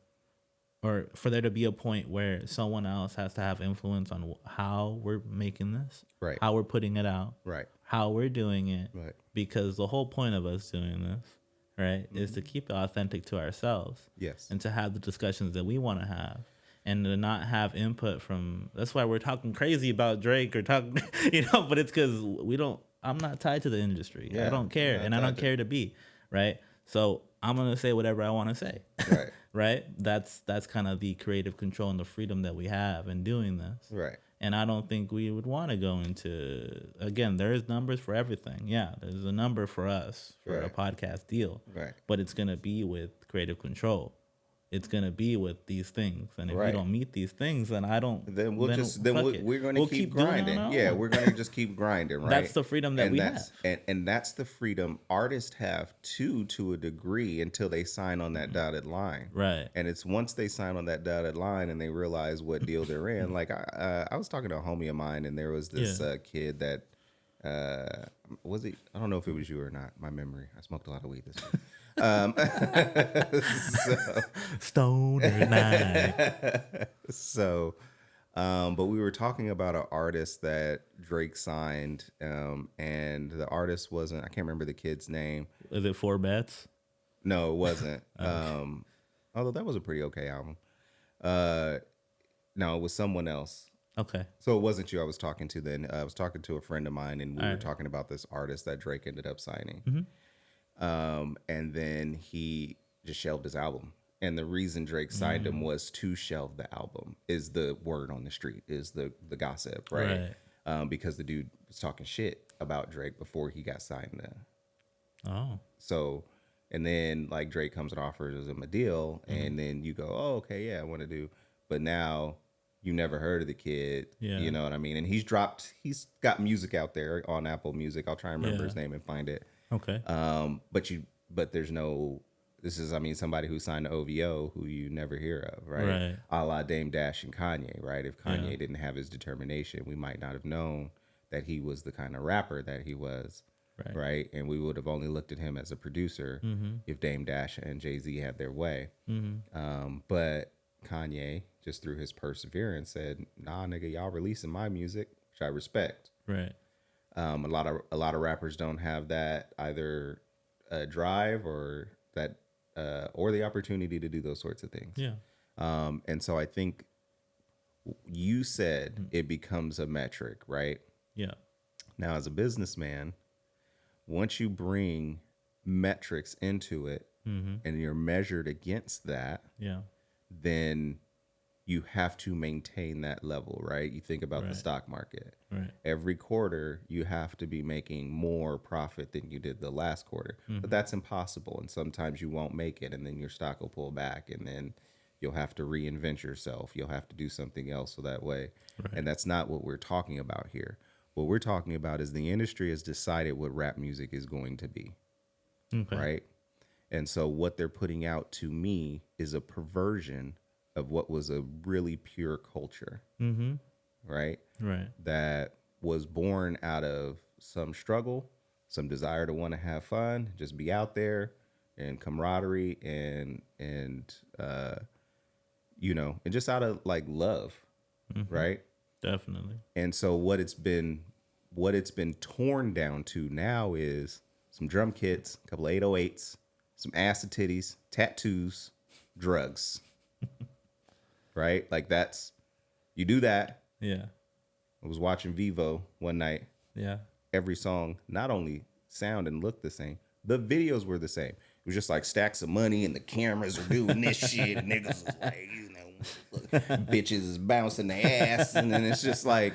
or for there to be a point where someone else has to have influence on how we're making this, right? How we're putting it out, right? How we're doing it, right? Because the whole point of us doing this, right, is to keep it authentic to ourselves, yes, and to have the discussions that we want to have, and to not have input from. That's why we're talking crazy about Drake or talking, but it's because we don't. I'm not tied to the industry. I don't care, and I don't care to be, right? So I'm gonna say whatever I want to say, right? Right? That's kind of the creative control and the freedom that we have in doing this. Right. And I don't think we would want to go into, again, there's numbers for everything. Yeah, there's a number for us for a podcast deal. Right. But it's going to be with creative control. It's going to be with these things. And if we don't meet these things, then I don't. Then we're going to keep grinding. Yeah, we're going to just keep grinding, right? That's the freedom that we have. And that's the freedom artists have to a degree until they sign on that dotted line. Right. And it's once they sign on that dotted line and they realize what deal they're in. Like I was talking to a homie of mine, and there was this kid that Was it? I don't know if it was you or not. My memory. I smoked a lot of weed this week. Stoner night. So, but we were talking about an artist that Drake signed, and the artist wasn't. I can't remember the kid's name. Is it 4 Bets? No, it wasn't. Although that was a pretty okay album. No, it was someone else. Okay. So it wasn't you I was talking to then. I was talking to a friend of mine, and we were right. talking about this artist that Drake ended up signing. Mm-hmm. And then he just shelved his album. And the reason Drake signed him was to shelve the album, is the word on the street, is the gossip, right? Because the dude was talking shit about Drake before he got signed. Oh. So, and then like Drake comes and offers him a deal, and then you go, oh, okay, yeah, I want to do. But now you never heard of the kid, you know what I mean? And he's got music out there on Apple Music. I'll try and remember his name and find it. Okay. But there's no, this is, I mean, somebody who signed to OVO who you never hear of, right? A la Dame Dash and Kanye, right? If Kanye didn't have his determination, we might not have known that he was the kind of rapper that he was, right? And we would have only looked at him as a producer if Dame Dash and Jay-Z had their way. But Kanye, just through his perseverance, said, nah, nigga, y'all releasing my music, which I respect. Right. A lot of rappers don't have that either drive or that or the opportunity to do those sorts of things. Yeah. And so I think you said it becomes a metric, right? Yeah. Now, as a businessman, once you bring metrics into it and you're measured against that, then you have to maintain that level, right? You think about the stock market. Right. Every quarter, you have to be making more profit than you did the last quarter. But that's impossible. And sometimes you won't make it, and then your stock will pull back, and then you'll have to reinvent yourself. You'll have to do something else so that way. And that's not what we're talking about here. What we're talking about is the industry has decided what rap music is going to be, right? And so what they're putting out to me is a perversion of what was a really pure culture, right? Right. That was born out of some struggle, some desire to want to have fun, just be out there, and camaraderie, and you know, and just out of like love, right? Definitely. And so what it's been torn down to now is some drum kits, a couple of 808s, some ass and titties, tattoos, drugs. Right? Like that's, you do that. Yeah. I was watching Vivo one night. Yeah. Every song not only sound and look the same, the videos were the same. It was just like stacks of money and the cameras are doing this shit. And niggas is like, you know, bitches is bouncing their ass. And then it's just like,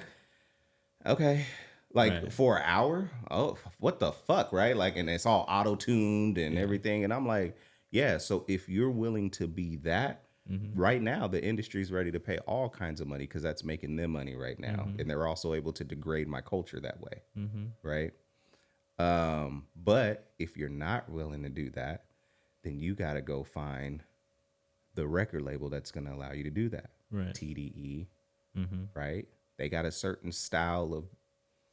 okay, like for an hour? Oh, what the fuck, right? Like, and it's all auto-tuned and everything. And I'm like, yeah, so if you're willing to be that, right now, the industry's ready to pay all kinds of money because that's making them money right now. And they're also able to degrade my culture that way, right? But if you're not willing to do that, then you got to go find the record label that's going to allow you to do that. Right. TDE, right? They got a certain style of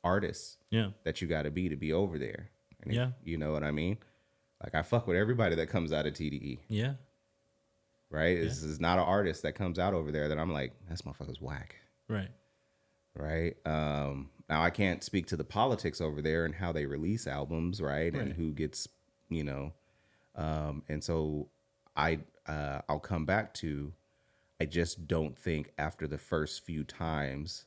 artists that you got to be over there. And if, you know what I mean? Like, I fuck with everybody that comes out of TDE. Yeah. Right? This is not an artist that comes out over there that I'm like, this motherfucker's whack. Right. Right? Now, I can't speak to the politics over there and how they release albums, right? And who gets, you know. And so I'll come back to, I just don't think after the first few times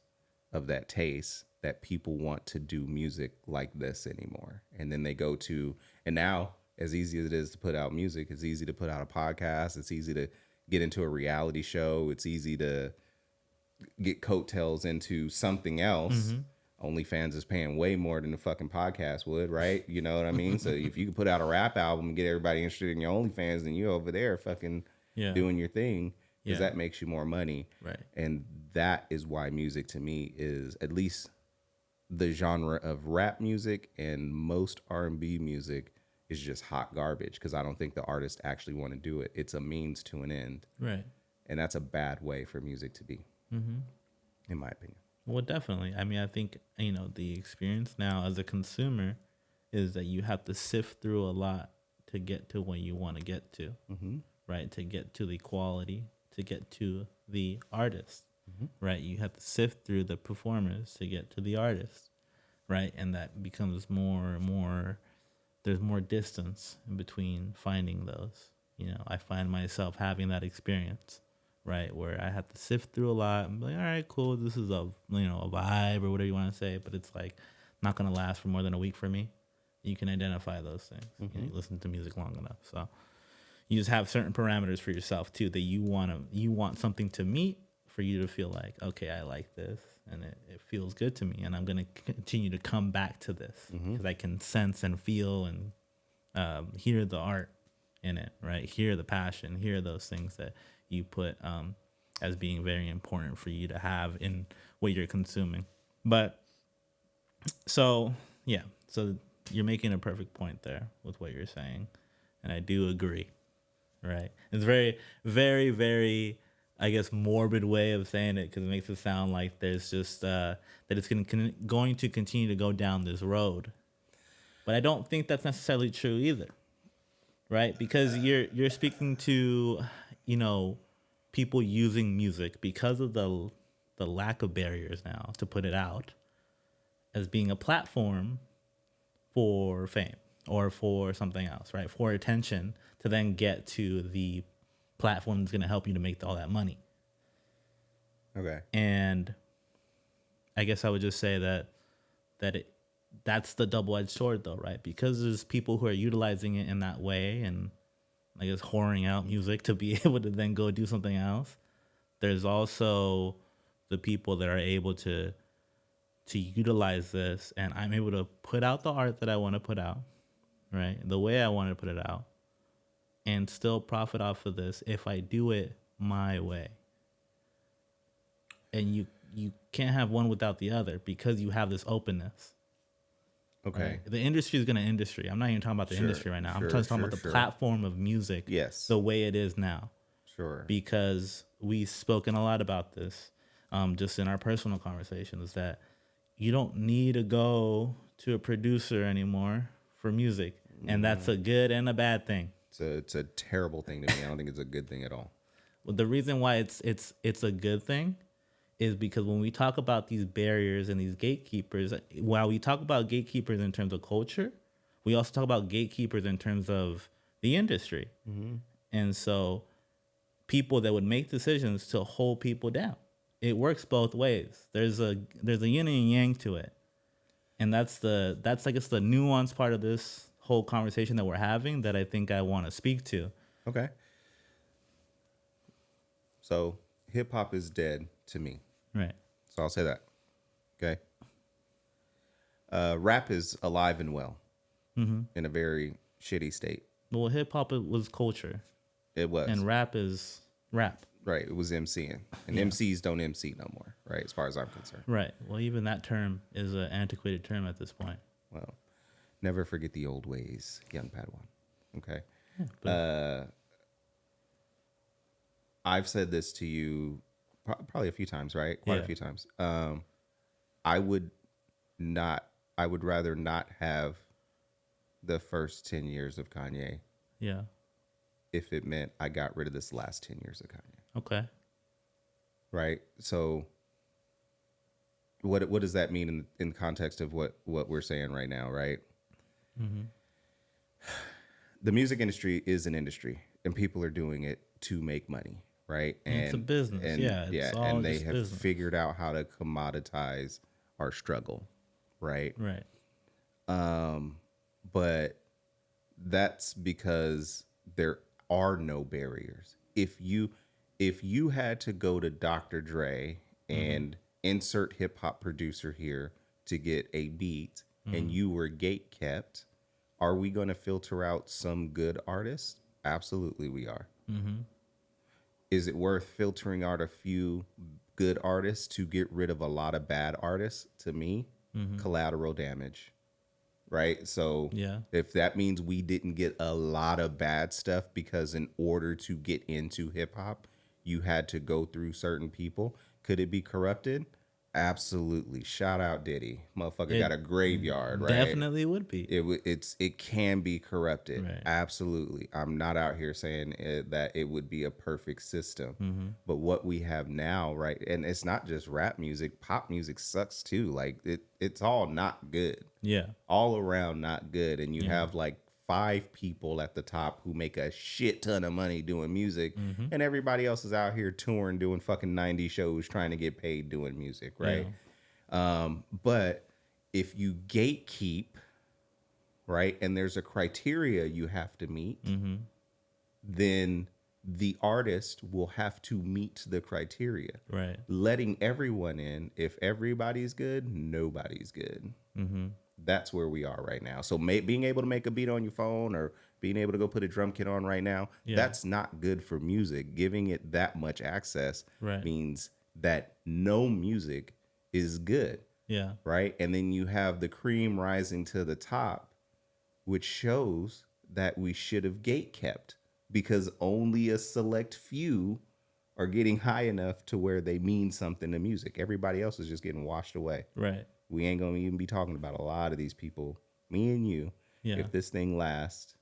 of that taste that people want to do music like this anymore. And then they go to, and now, as easy as it is to put out music, it's easy to put out a podcast. It's easy to get into a reality show. It's easy to get coattails into something else. OnlyFans is paying way more than the fucking podcast would, right? You know what I mean? So if you could put out a rap album and get everybody interested in your OnlyFans, then you're over there fucking doing your thing, because that makes you more money. Right. And that is why music to me is, at least the genre of rap music and most R&B music, is just hot garbage, because I don't think the artists actually want to do it. It's a means to an end. Right. And that's a bad way for music to be, in my opinion. Well, definitely. I mean, I think, the experience now as a consumer is that you have to sift through a lot to get to what you want to get to, right? To get to the quality, to get to the artist, right? You have to sift through the performers to get to the artist, right? And that becomes more and more, there's more distance in between finding those. I find myself having that experience, right, where I have to sift through a lot and be like, all right, cool, this is a vibe or whatever you want to say, but it's like not gonna last for more than a week for me. You can identify those things. You listen to music long enough, so you just have certain parameters for yourself too that you want something to meet for you to feel like, okay, I like this and it feels good to me, and I'm gonna continue to come back to this because I can sense and feel and hear the art in it, right? Hear the passion, hear those things that you put as being very important for you to have in what you're consuming. But so you're making a perfect point there with what you're saying, and I do agree, right? It's very, very, very, I guess, morbid way of saying it because it makes it sound like there's just that it's going to continue to go down this road, but I don't think that's necessarily true either, right? Because you're speaking to, people using music because of the lack of barriers now to put it out as being a platform for fame or for something else, right? For attention to then get to the platform that's going to help you to make all that money. Okay. And I guess I would just say that's the double-edged sword though, right? Because there's people who are utilizing it in that way and I guess whoring out music to be able to then go do something else. There's also the people that are able to utilize this, and I'm able to put out the art that I want to put out, right? The way I want to put it out, and still profit off of this if I do it my way. And you can't have one without the other because you have this openness. Okay. Right? The industry is going to industry. I'm not even talking about the industry right now. I'm talking about the platform of music, yes, the way it is now. Sure. Because we've spoken a lot about this just in our personal conversations, that you don't need to go to a producer anymore for music. And that's a good and a bad thing. It's a terrible thing to me. I don't think it's a good thing at all. Well, the reason why it's a good thing is because when we talk about these barriers and these gatekeepers, while we talk about gatekeepers in terms of culture, we also talk about gatekeepers in terms of the industry. And so people that would make decisions to hold people down. It works both ways. There's a yin and yang to it. And that's I guess the nuanced part of this whole conversation that we're having that I think I want to speak to. Okay. So hip hop is dead to me. Right. So I'll say that. Okay. Rap is alive and well in a very shitty state. Well, hip hop was culture. It was. And rap is rap. Right. It was MCing. And MCs don't MC no more, right? As far as I'm concerned. Right. Well, even that term is an antiquated term at this point. Well, never forget the old ways, young Padawan. Okay. Yeah, I've said this to you probably a few times, right? Quite a few times. I would rather not have the first 10 years of Kanye. Yeah. If it meant I got rid of this last 10 years of Kanye. Okay. Right. So what does that mean in context of what we're saying right now, right? The music industry is an industry and people are doing it to make money, right? And it's a business. And they have business. figured out how to commoditize our struggle, right? Right. But that's because there are no barriers. If you had to go to Dr. Dre and insert hip hop producer here to get a beat and you were gate kept, are we going to filter out some good artists? Absolutely we are. Is it worth filtering out a few good artists to get rid of a lot of bad artists? To me, collateral damage. Right. So if that means we didn't get a lot of bad stuff because in order to get into hip hop, you had to go through certain people, could it be corrupted? Absolutely. Shout out Diddy. Motherfucker It got a graveyard, right? Definitely would be. It can be corrupted. Right. Absolutely. I'm not out here saying that it would be a perfect system. But what we have now, right? And it's not just rap music, pop music sucks too. Like it's all not good. Yeah. All around not good. And you have like 5 people at the top who make a shit ton of money doing music, and everybody else is out here touring, doing fucking 90 shows, trying to get paid doing music, right? But if you gatekeep, right, and there's a criteria you have to meet, then the artist will have to meet the criteria. Right. Letting everyone in, if everybody's good, nobody's good. That's where we are right now. So being able to make a beat on your phone or being able to go put a drum kit on right now, that's not good for music. Giving it that much access means that no music is good. Yeah. Right? And then you have the cream rising to the top, which shows that we should have gate kept, because only a select few are getting high enough to where they mean something to music. Everybody else is just getting washed away. Right. We ain't gonna even be talking about a lot of these people, me and you, if this thing lasts,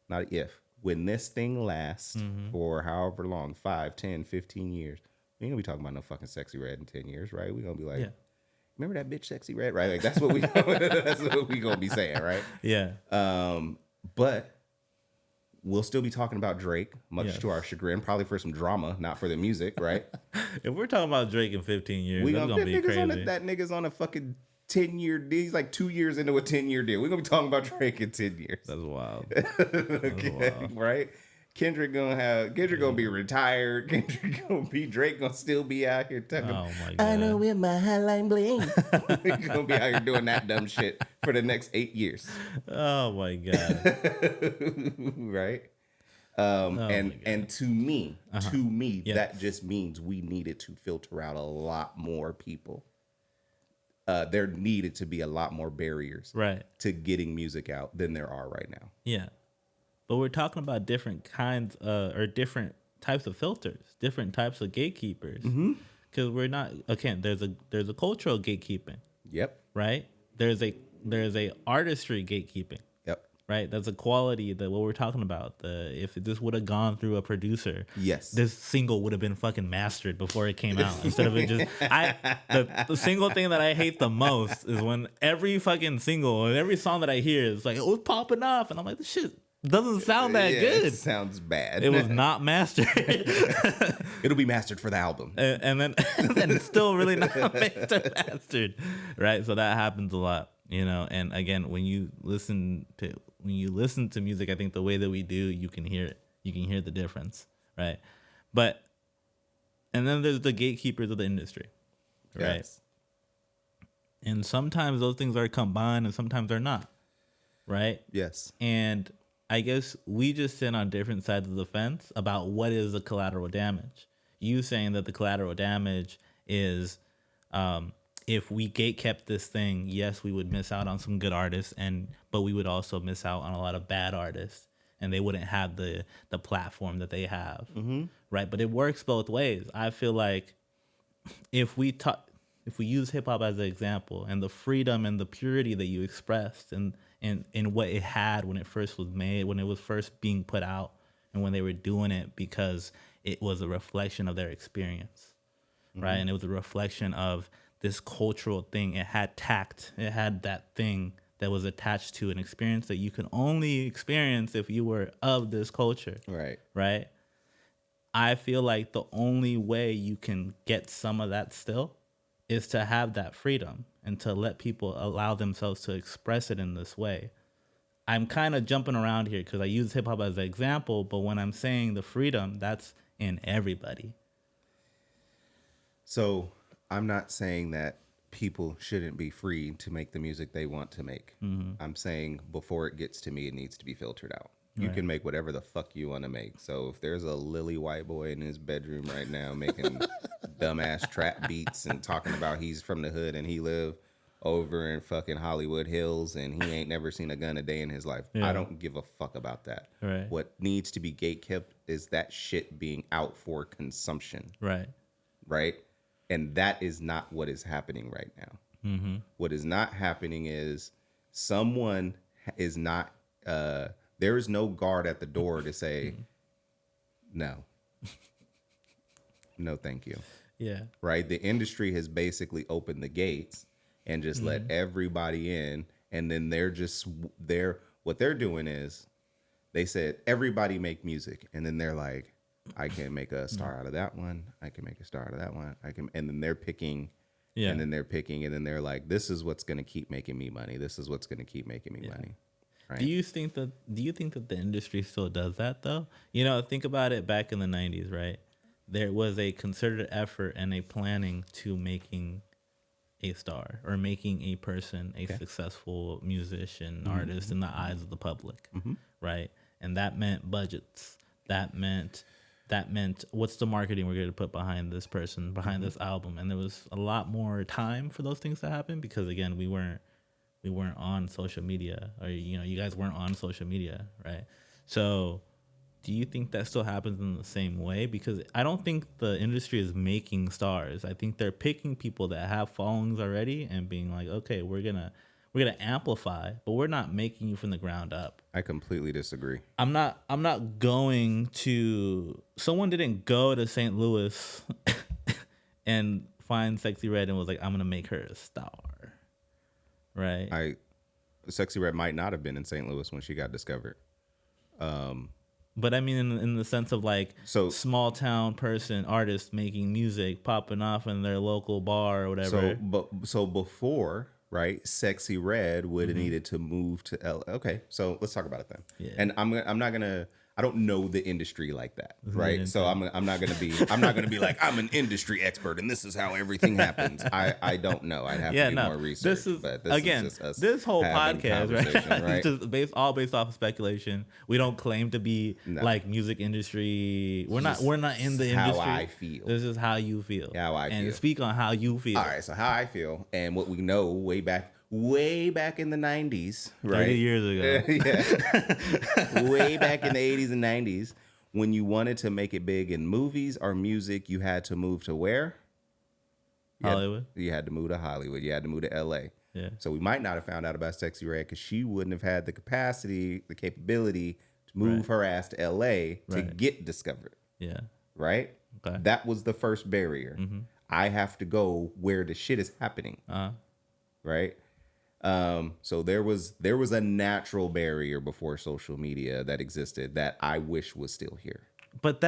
not if, when this thing lasts for however long, 5, 10, 15 years, we ain't gonna be talking about no fucking Sexy Red in 10 years, right? We gonna be like, remember that bitch Sexy Red, right? Like that's what we gonna be saying, right? Yeah. But we'll still be talking about Drake, much to our chagrin, probably for some drama, not for the music, right? If we're talking about Drake in 15 years, We that's gonna gonna be crazy. that nigga's on a fucking 10-year deal. He's like 2 years into a 10-year deal. We're gonna be talking about Drake in 10 years. That's wild. Okay, right? Kendrick gonna be retired. Kendrick gonna be Drake gonna still be out here talking. Oh my god. I know with my highline bling. He's gonna be out here doing that dumb shit for the next 8 years. Oh my god. Right? And to me, that just means we needed to filter out a lot more people. There needed to be a lot more barriers to getting music out than there are right now. Yeah. But we're talking about different kinds or different types of filters, different types of gatekeepers. Because we're not, again, there's a cultural gatekeeping. Yep. Right? There's a artistry gatekeeping. Yep. Right? That's a quality that what we're talking about. If this would have gone through a producer, yes, this single would have been fucking mastered before it came out. Instead of it just, the single thing that I hate the most is when every fucking single and every song that I hear is like, it was popping off, and I'm like, this shit doesn't sound that good. It sounds bad. It was not mastered. It'll be mastered for the album, and then it's still really not mastered, right? So that happens a lot, you know. And again, when you listen to music, I think the way that we do, you can hear it. You can hear the difference, right? And then there's the gatekeepers of the industry, right? Yes. And sometimes those things are combined, and sometimes they're not, right? Yes. And I guess we just sit on different sides of the fence about what is the collateral damage. You saying that the collateral damage is if we gatekept this thing, yes, we would miss out on some good artists, but we would also miss out on a lot of bad artists, and they wouldn't have the platform that they have, right? But it works both ways. I feel like if we use hip hop as an example, and the freedom and the purity that you expressed, and what it had when it first was made, when it was first being put out, and when they were doing it because it was a reflection of their experience, right? And it was a reflection of this cultural thing. It had tact. It had that thing that was attached to an experience that you can only experience if you were of this culture. Right. Right? I feel like the only way you can get some of that still is to have that freedom and to let people allow themselves to express it in this way. I'm kind of jumping around here because I use hip hop as an example, but when I'm saying the freedom, that's in everybody. So I'm not saying that people shouldn't be free to make the music they want to make. I'm saying before it gets to me, it needs to be filtered out. You can make whatever the fuck you want to make. So if there's a lily white boy in his bedroom right now making dumbass trap beats and talking about he's from the hood and he live over in fucking Hollywood Hills and he ain't never seen a gun a day in his life, I don't give a fuck about that. Right. What needs to be gatekept is that shit being out for consumption. Right. Right? And that is not what is happening right now. Mm-hmm. What is not happening is someone is not, there is no guard at the door to say, no, no, thank you. Yeah. Right? The industry has basically opened the gates and just let everybody in. And then what they're doing is they said, everybody make music. And then they're like, I can make a star out of that one. I can make a star out of that one. And then they're picking. Yeah. And then they're picking. And then they're like, this is what's going to keep making me money. This is what's going to keep making me money. Right? Do you think that the industry still does that though? You know, think about it back in the 90s, right? There was a concerted effort and a planning to making a star or making a person a successful musician, artist in the eyes of the public, right? And that meant budgets. That meant what's the marketing we're going to put behind this person, behind this album. And there was a lot more time for those things to happen because, again, we weren't on social media, or, you know, you guys weren't on social media, right? So do you think that still happens in the same way? Because I don't think the industry is making stars. I think they're picking people that have followings already and being like, okay, we're gonna amplify, but we're not making you from the ground up. I completely disagree. I'm not going to. Someone didn't go to St. Louis and find Sexy Red and was like, I'm gonna make her a star, right? Sexy Red might not have been in St. Louis when she got discovered. But I mean, in the sense of like, small town person, artist making music, popping off in their local bar or whatever. So before, right, Sexy Red would have needed to move to L. Okay, so let's talk about it then. Yeah. And I'm not gonna. I don't know the industry like that, right? So I'm not gonna be like, I'm an industry expert and this is how everything happens. I don't know. I'd have to do more research. This whole podcast, right? Right? It's just based off of speculation. We don't claim to be like music industry. We're not in the industry. How I feel. This is how you feel. How I feel. And speak on how you feel. All right, so how I feel and what we know way back in the 90s, right? 30 years ago. Yeah. Way back in the 80s and 90s, when you wanted to make it big in movies or music, you had to move to where? Hollywood. You had to move to Hollywood. You had to move to L.A. Yeah. So we might not have found out about Sexy Red because she wouldn't have had the capacity, the capability to move her ass to L.A. to get discovered. Yeah. Right? Okay. That was the first barrier. I have to go where the shit is happening. Right? So there was a natural barrier before social media that existed that I wish was still here. But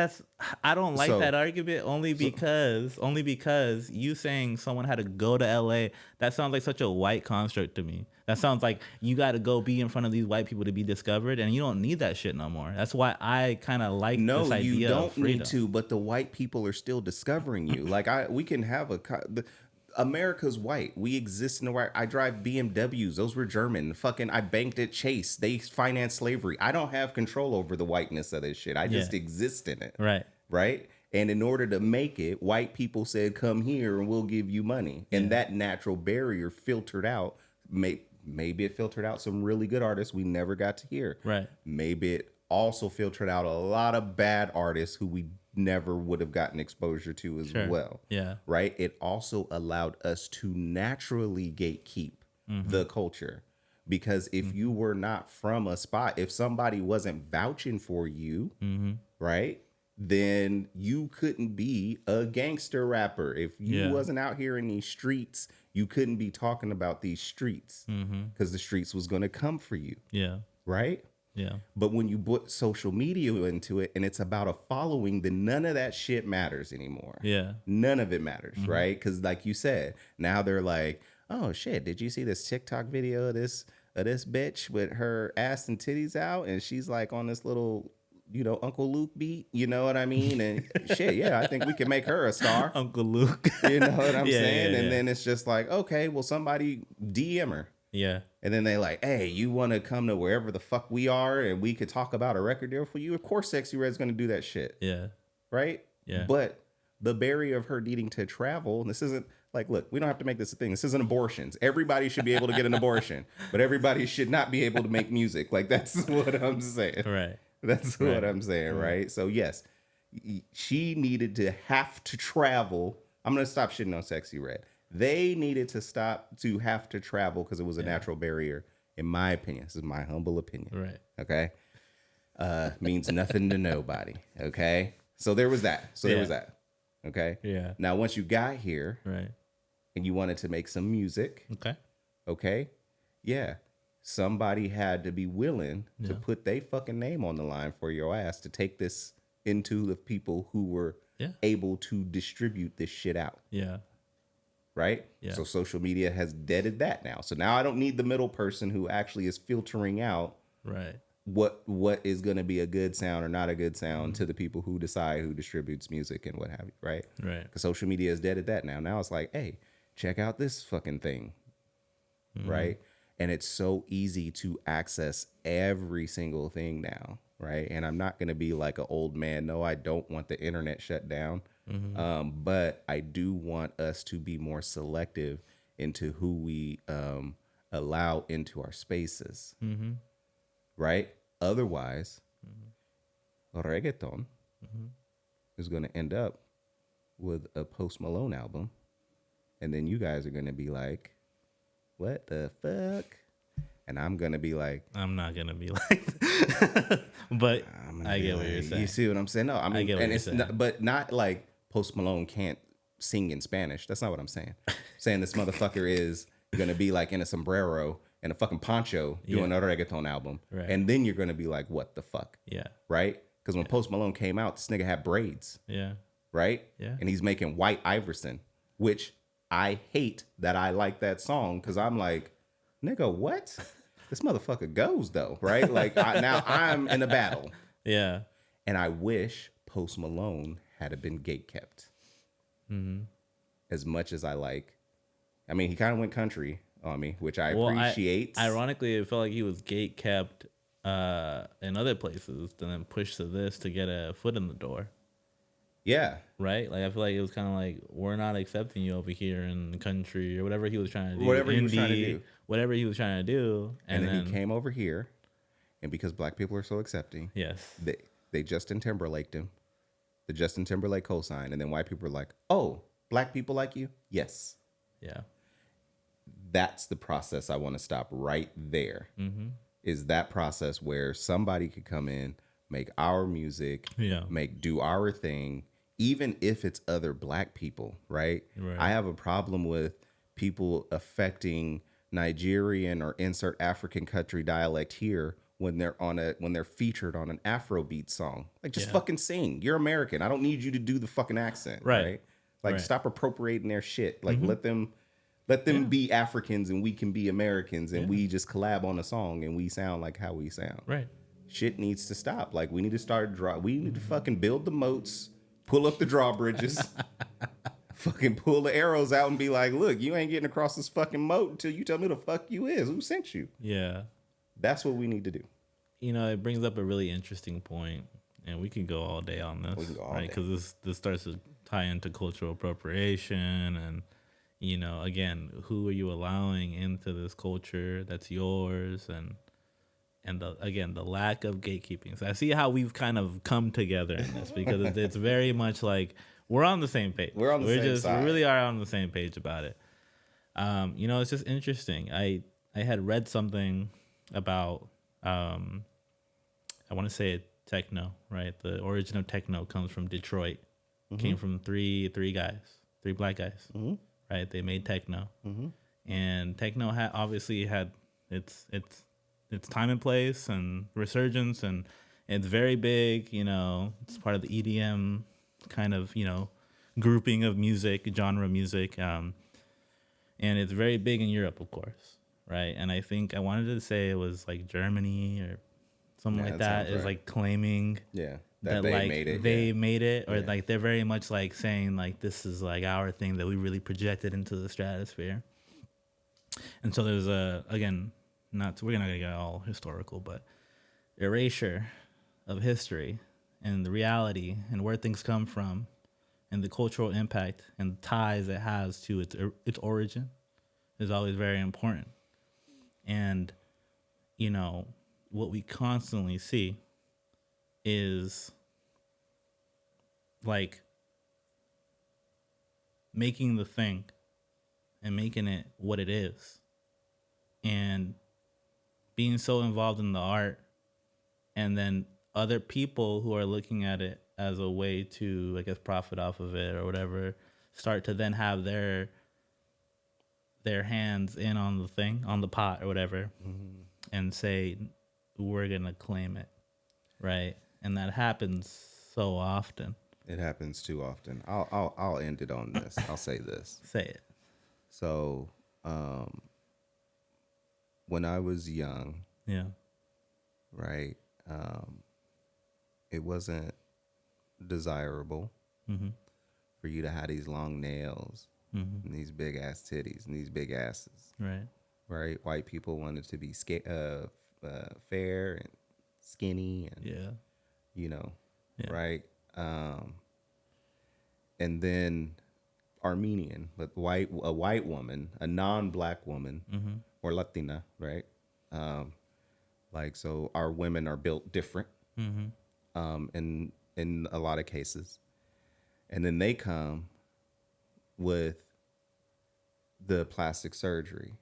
I don't like that argument only because you saying someone had to go to LA, that sounds like such a white construct to me. That sounds like you got to go be in front of these white people to be discovered, and you don't need that shit no more. That's why I kind of like this idea of freedom. No, you don't need to, but the white people are still discovering you. Like we can have America's white. We exist in the white. I drive BMWs. Those were German. I banked at Chase. They financed slavery. I don't have control over the whiteness of this shit. I just exist in it. Right. Right. And in order to make it, white people said, come here and we'll give you money. And that natural barrier filtered out. Maybe it filtered out some really good artists we never got to hear. Right. Maybe it also filtered out a lot of bad artists who we never would have gotten exposure to as well. Yeah. Right? It also allowed us to naturally gatekeep the culture. Because if you were not from a spot, if somebody wasn't vouching for you, right, then you couldn't be a gangster rapper. If you wasn't out here in these streets, you couldn't be talking about these streets because the streets was going to come for you. Yeah. Right? Yeah. But when you put social media into it and it's about a following, then none of that shit matters anymore. Yeah. None of it matters, right? Because like you said, now they're like, oh shit, did you see this TikTok video of this bitch with her ass and titties out? And she's like on this little, Uncle Luke beat, you know what I mean? And shit, yeah, I think we can make her a star. Uncle Luke. You know what I'm saying? And then it's just like, okay, well, somebody DM her. Yeah. And then they like, hey, you want to come to wherever the fuck we are and we could talk about a record deal for you? Of course Sexy Red's going to do that shit. Yeah. Right? Yeah. But the barrier of her needing to travel, and this isn't like, look, we don't have to make this a thing. This isn't abortions. Everybody should be able to get an abortion, but everybody should not be able to make music. Like, that's what I'm saying. Right. That's what I'm saying, right? So, yes, she needed to have to travel I'm gonna stop shitting on Sexy Red. They needed to stop to have to travel because it was a natural barrier. In my opinion, this is my humble opinion. Right. Okay. Means nothing to nobody. Okay. So there was that. Okay. Yeah. Now, once you got here, Right. and you wanted to make some music, Okay. okay, yeah, somebody had to be willing to put their fucking name on the line for your ass to take this into the people who were able to distribute this shit out. Yeah. Right? Yeah. So social media has deaded that now. So now I don't need the middle person who actually is filtering out Right. what is going to be a good sound or not a good sound to the people who decide who distributes music and what have you, right? Right. Because social media has deaded that now. Now it's like, hey, check out this fucking thing, right? And it's so easy to access every single thing now, right? And I'm not going to be like an old man. No, I don't want the internet shut down. But I do want us to be more selective into who we allow into our spaces, right? Otherwise, reggaeton is going to end up with a Post Malone album. And then you guys are going to be like, what the fuck? And I'm going to be like, I'm not going to be like but I get what you're saying. You see what I'm saying? No, I mean, I get what and you're it's saying. not, but not like Post Malone can't sing in Spanish. That's not what I'm saying. I'm saying this motherfucker is going to be like in a sombrero and a fucking poncho doing a reggaeton album. Right. And then you're going to be like, what the fuck? Yeah. Right? Because when Post Malone came out, this nigga had braids. Yeah. Right? Yeah. And he's making White Iverson, which I hate that I like that song because I'm like, nigga, what? This motherfucker goes though, right? Like now I'm in a battle. Yeah. And I wish Post Malone had been gate kept. As much as I like. I mean, he kind of went country on me, which I appreciate. Ironically, it felt like he was gate kept in other places, and then pushed to this to get a foot in the door. Yeah. Right? Like, I feel like it was kind of like, we're not accepting you over here in the country, or whatever he was trying to do. Whatever he was trying to do. Whatever he was trying to do. And then he came over here, and because black people are so accepting, yes, they Justin Timberlaked him. The Justin Timberlake cosign, and then white people are like, oh, black people like you? Yes. Yeah. That's the process I want to stop right there. Is that process where somebody could come in, make our music, do our thing, even if it's other black people, right? I have a problem with people affecting Nigerian or insert African country dialect here when they're featured on an Afrobeat song. Like, just fucking sing. You're American. I don't need you to do the fucking accent, right? Like, stop appropriating their shit. Like, let them be Africans and we can be Americans and we just collab on a song and we sound like how we sound. Right. Shit needs to stop. Like, we need to we need to fucking build the moats, pull up the drawbridges, fucking pull the arrows out and be like, look, you ain't getting across this fucking moat until you tell me who the fuck you is. Who sent you? Yeah. That's what we need to do. You know, it brings up a really interesting point, and we can go all day on this. We can go all right? day. Because this starts to tie into cultural appropriation and, you know, again, who are you allowing into this culture that's yours, and the lack of gatekeeping. So I see how we've kind of come together in this, because it's very much like we're on the same page. We're on the same side. We really are on the same page about it. You know, it's just interesting. I had read something about I want to say it, techno, right? The origin of techno comes from Detroit. Came from three black guys, right? They made techno, and techno obviously had its time and place and resurgence, and it's very big. You know, it's part of the EDM kind of, you know, grouping of music, genre music, and it's very big in Europe, of course, right? And I think I wanted to say it was like Germany or something like that is like claiming that they like made it. They made it, or like they're very much like saying like this is like our thing that we really projected into the stratosphere. And so there's again, we're not gonna get all historical, but erasure of history and the reality and where things come from and the cultural impact and the ties it has to its origin is always very important. And, you know, what we constantly see is like making the thing and making it what it is, and being so involved in the art, and then other people who are looking at it as a way to, I guess, profit off of it or whatever, start to then have their hands in on the thing, on the pot or whatever, and say, we're gonna claim it, right? And that happens so often. It happens too often. I'll end it on this. I'll say this. Say it. So, when I was young, Yeah. right, it wasn't desirable for you to have these long nails and these big ass titties and these big asses, Right. right? White people wanted to be fair and skinny and, Yeah. you know, Yeah. right? And then Armenian, but a white woman, a non-black woman, or Latina, right? Like, so our women are built different, in a lot of cases, and then they come with the plastic surgery,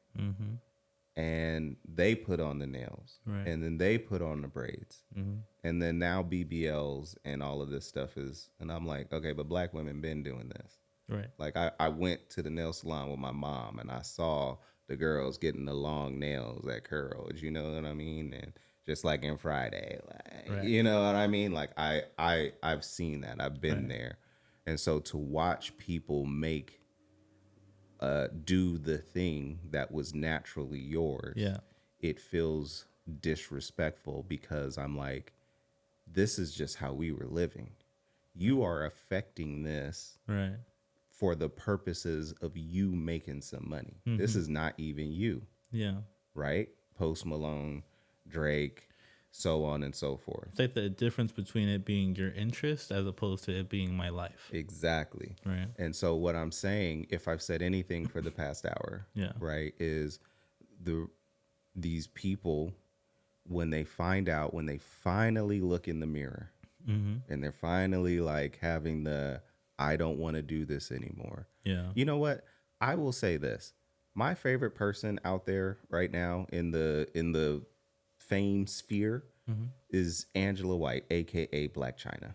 and they put on the nails, Right. and then they put on the braids, and then now BBLs and all of this stuff is, and I'm like, okay, but black women been doing this. Right. Like I went to the nail salon with my mom and I saw the girls getting the long nails that curled, you know what I mean? And just like in Friday, like, Right. you know what I mean? Like I've seen that. I've been there. And so to watch people do the thing that was naturally yours, Yeah. it feels disrespectful because I'm like, this is just how we were living. You are affecting this Right. for the purposes of you making some money. This is not even you, Yeah. right? Post Malone, Drake, so on and so forth. It's like the difference between it being your interest as opposed to it being my life. Exactly. Right. And so what I'm saying, if I've said anything for the past hour, Yeah. right, is these people, when they finally look in the mirror and they're finally like having the, I don't want to do this anymore. Yeah. You know what? I will say this. My favorite person out there right now in the fame sphere is Angela White, aka Black China.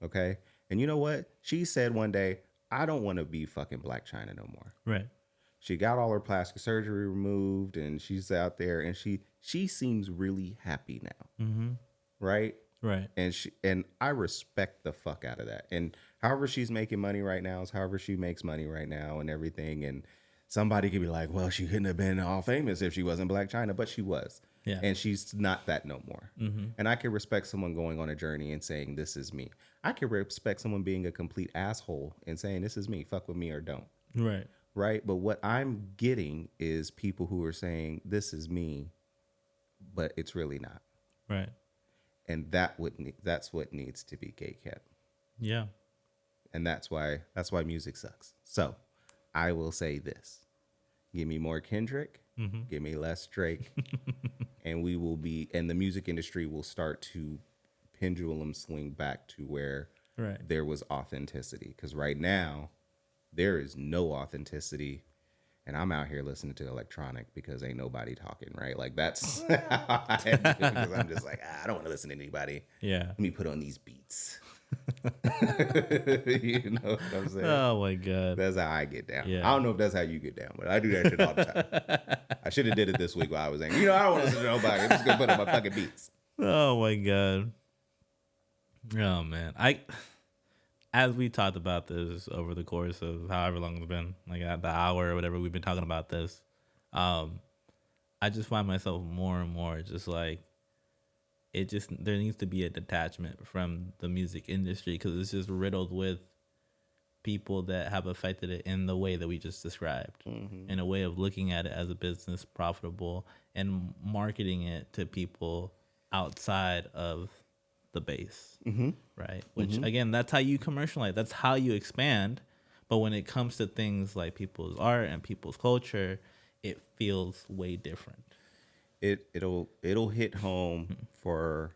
Okay? And you know what? She said one day, I don't want to be fucking Black China no more. Right. She got all her plastic surgery removed and she's out there and she seems really happy now. Right? Right. And I respect the fuck out of that. And however she's making money right now is however she makes money right now and everything. And somebody could be like, well, she couldn't have been all famous if she wasn't Black China, but she was. Yeah. And she's not that no more. And I can respect someone going on a journey and saying, this is me. I can respect someone being a complete asshole and saying, this is me, fuck with me or don't. Right. Right? But what I'm getting is people who are saying, this is me, but it's really not. Right. And that's what needs to be gatekept. Yeah. And that's why music sucks. So I will say this. Give me more Kendrick, give me less Drake, and the music industry will start to pendulum swing back to where there was authenticity. Because right now, there is no authenticity. And I'm out here listening to electronic because ain't nobody talking, right? Like that's how I do, because I'm just like, I don't want to listen to anybody. Yeah. Let me put on these beats. You know what I'm saying? Oh my God. That's how I get down. Yeah. I don't know if that's how you get down, but I do that shit all the time. I should have did it this week while I was angry. I don't want to listen to nobody. I'm just gonna put on my fucking beats. Oh my God. Oh man. As we talked about this over the course of however long it's been, like at the hour or whatever we've been talking about this, I just find myself more and more just like, there needs to be a detachment from the music industry because it's just riddled with people that have affected it in the way that we just described, in a way of looking at it as a business profitable and marketing it to people outside of the base, right? Which again, that's how you commercialize, that's how you expand. But when it comes to things like people's art and people's culture, it feels way different. It'll hit home for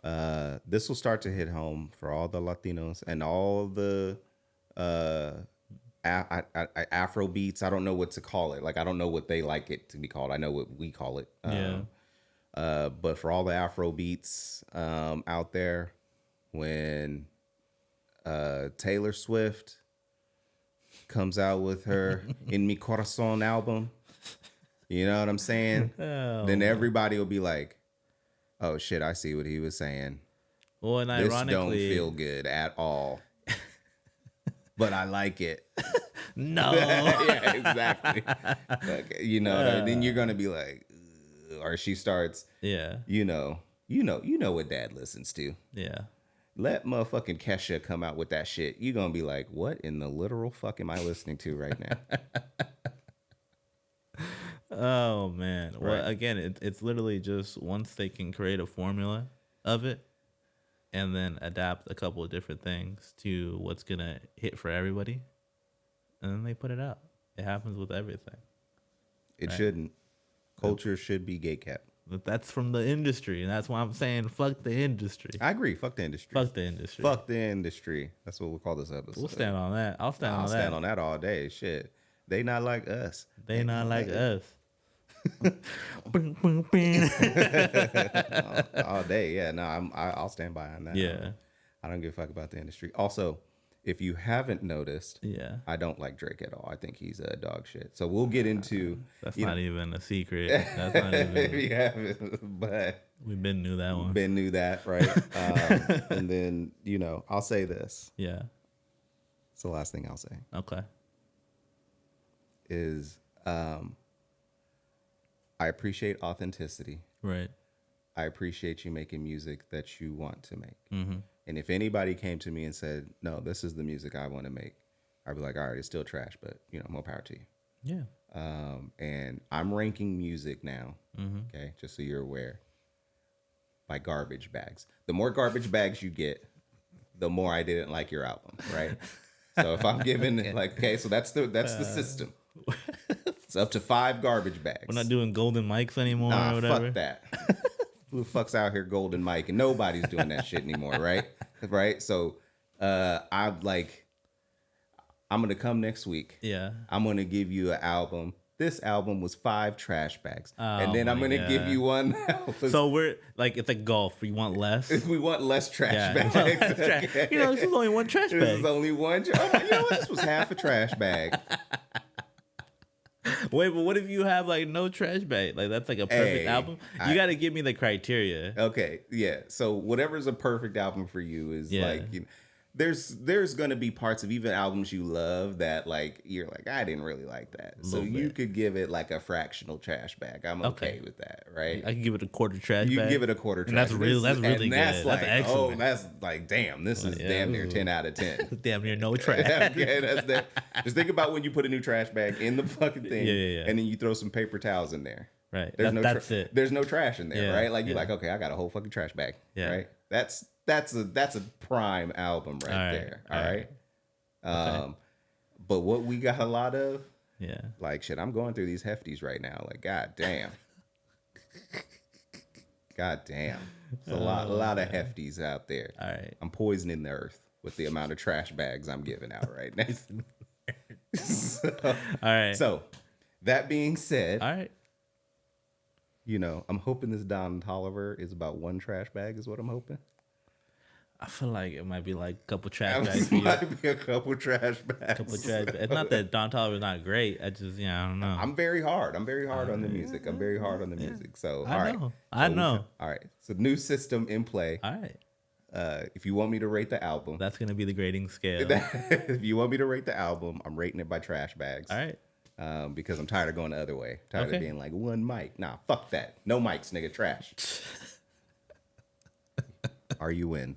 this will start to hit home for all the Latinos and all the Afro beats. I don't know what to call it. Like, I don't know what they like it to be called. I know what we call it. But for all the Afro beats out there, when Taylor Swift comes out with her In Mi Corazon album, you know what I'm saying? Then everybody will be like, oh shit, I see what he was saying. Well, and This ironically, don't feel good at all. But I like it. no. Yeah, exactly. Okay, you know, then you're gonna be like, ugh, or she starts, Yeah. you know what dad listens to. Yeah. Let motherfucking Kesha come out with that shit. You're gonna be like, what in the literal fuck am I listening to right now? Oh man. Well, Right. again, it's literally just once they can create a formula of it, and then adapt a couple of different things to what's gonna hit for everybody, and then they put it out. It happens with everything. It shouldn't. Culture should be gatekept. But that's from the industry, and that's why I'm saying fuck the industry. I agree. Fuck the industry. Fuck the industry. Fuck the industry. That's what we'll call this episode. We'll stand on that. I'll stand on that. stand on that all day. Shit. They not like us. They not like us. All day. Yeah. No, I'll stand by on that. Yeah. I don't give a fuck about the industry. Also, if you haven't noticed, Yeah. I don't like Drake at all. I think he's a dog shit. So we'll get into. That's you not know, even a secret. That's not if even. you haven't, but We been knew that one. Ben knew that, right? And then, I'll say this. Yeah. It's the last thing I'll say Okay. is I appreciate authenticity. Right. I appreciate you making music that you want to make. Mm-hmm. And if anybody came to me and said, no, this is the music I want to make, I'd be like, all right, it's still trash, but, more power to you. Yeah. And I'm ranking music now, Mm-hmm. okay, just so you're aware, by garbage bags. The more garbage bags you get, the more I didn't like your album, right? So if I'm giving so that's the system. It's up to 5 garbage bags. We're not doing golden mics anymore Nah, or whatever. fuck that. Who the fuck's out here golden mic and nobody's doing that shit anymore, right? Right? So I'm gonna come next week. Yeah. I'm gonna give you an album. This album was 5 trash bags. And then Oh I'm my gonna give God. you one that was, So we're like, it's like golf. We want less. we want less trash Yeah. bags. Okay? This is only one trash This is bag. only one. You know what? This was half a trash bag. Wait, but what if you have like no trash bag? Like that's like a perfect Hey, album. You got to give me the criteria. Okay, yeah. So whatever's a perfect album for you is Yeah. like, there's gonna be parts of even albums you love that like you're like, I didn't really like that. So Little you bit. could give it like a fractional trash bag. I'm okay with that, right? I can give it a quarter trash You bag. can give it a quarter trash. And that's real. That's really good. That's like, that's excellent. oh, that's like, damn, this is Yeah, damn near ooh. 10 out of 10. Damn near no trash. Okay, that's that. Just think about when you put a new trash bag in the fucking thing, Yeah. and then you throw some paper towels in there. Right. That's it. There's no trash in there, Yeah, right? Like you're yeah. like, okay, I got a whole fucking trash bag, Yeah. right? That's a prime album right All right, there. all All right. right. But what we got a lot of, Yeah. like shit, I'm going through these hefties right now. Like, god damn. God damn. There's a lot of hefties out there. All right. I'm poisoning the earth with the amount of trash bags I'm giving out right now. All right. So, that being said, All right. I'm hoping this Don Toliver is about 1 trash bag is what I'm hoping. I feel like it might be like a couple trash bags for you. Might be a couple trash bags. Couple trash bags. It's not that Don Toliver is not great. I just, I don't know. I'm very hard. I'm very hard on the music. I'm very hard on the music. So, all right. I know. All right. So, new system in play. All right. If you want me to rate the album, That's going to be the grading scale. if you want me to rate the album, I'm rating it by trash bags. All right. Because I'm tired of going the other way. Tired Okay. of being like 1 mic. Nah, fuck that. No mics, nigga. Trash. Are you in?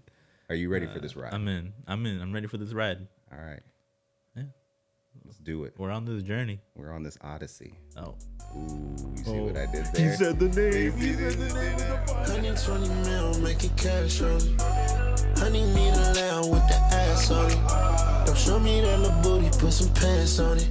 Are you ready for this ride? I'm in. I'm ready for this ride. All right. Yeah. Let's do it. We're on this journey. We're on this Odyssey. Oh. Ooh, you see what I did there? the name. 120 mil, making cash on it. Honey need a lamb with the ass on it. Don't show me that little booty, put some pants on it.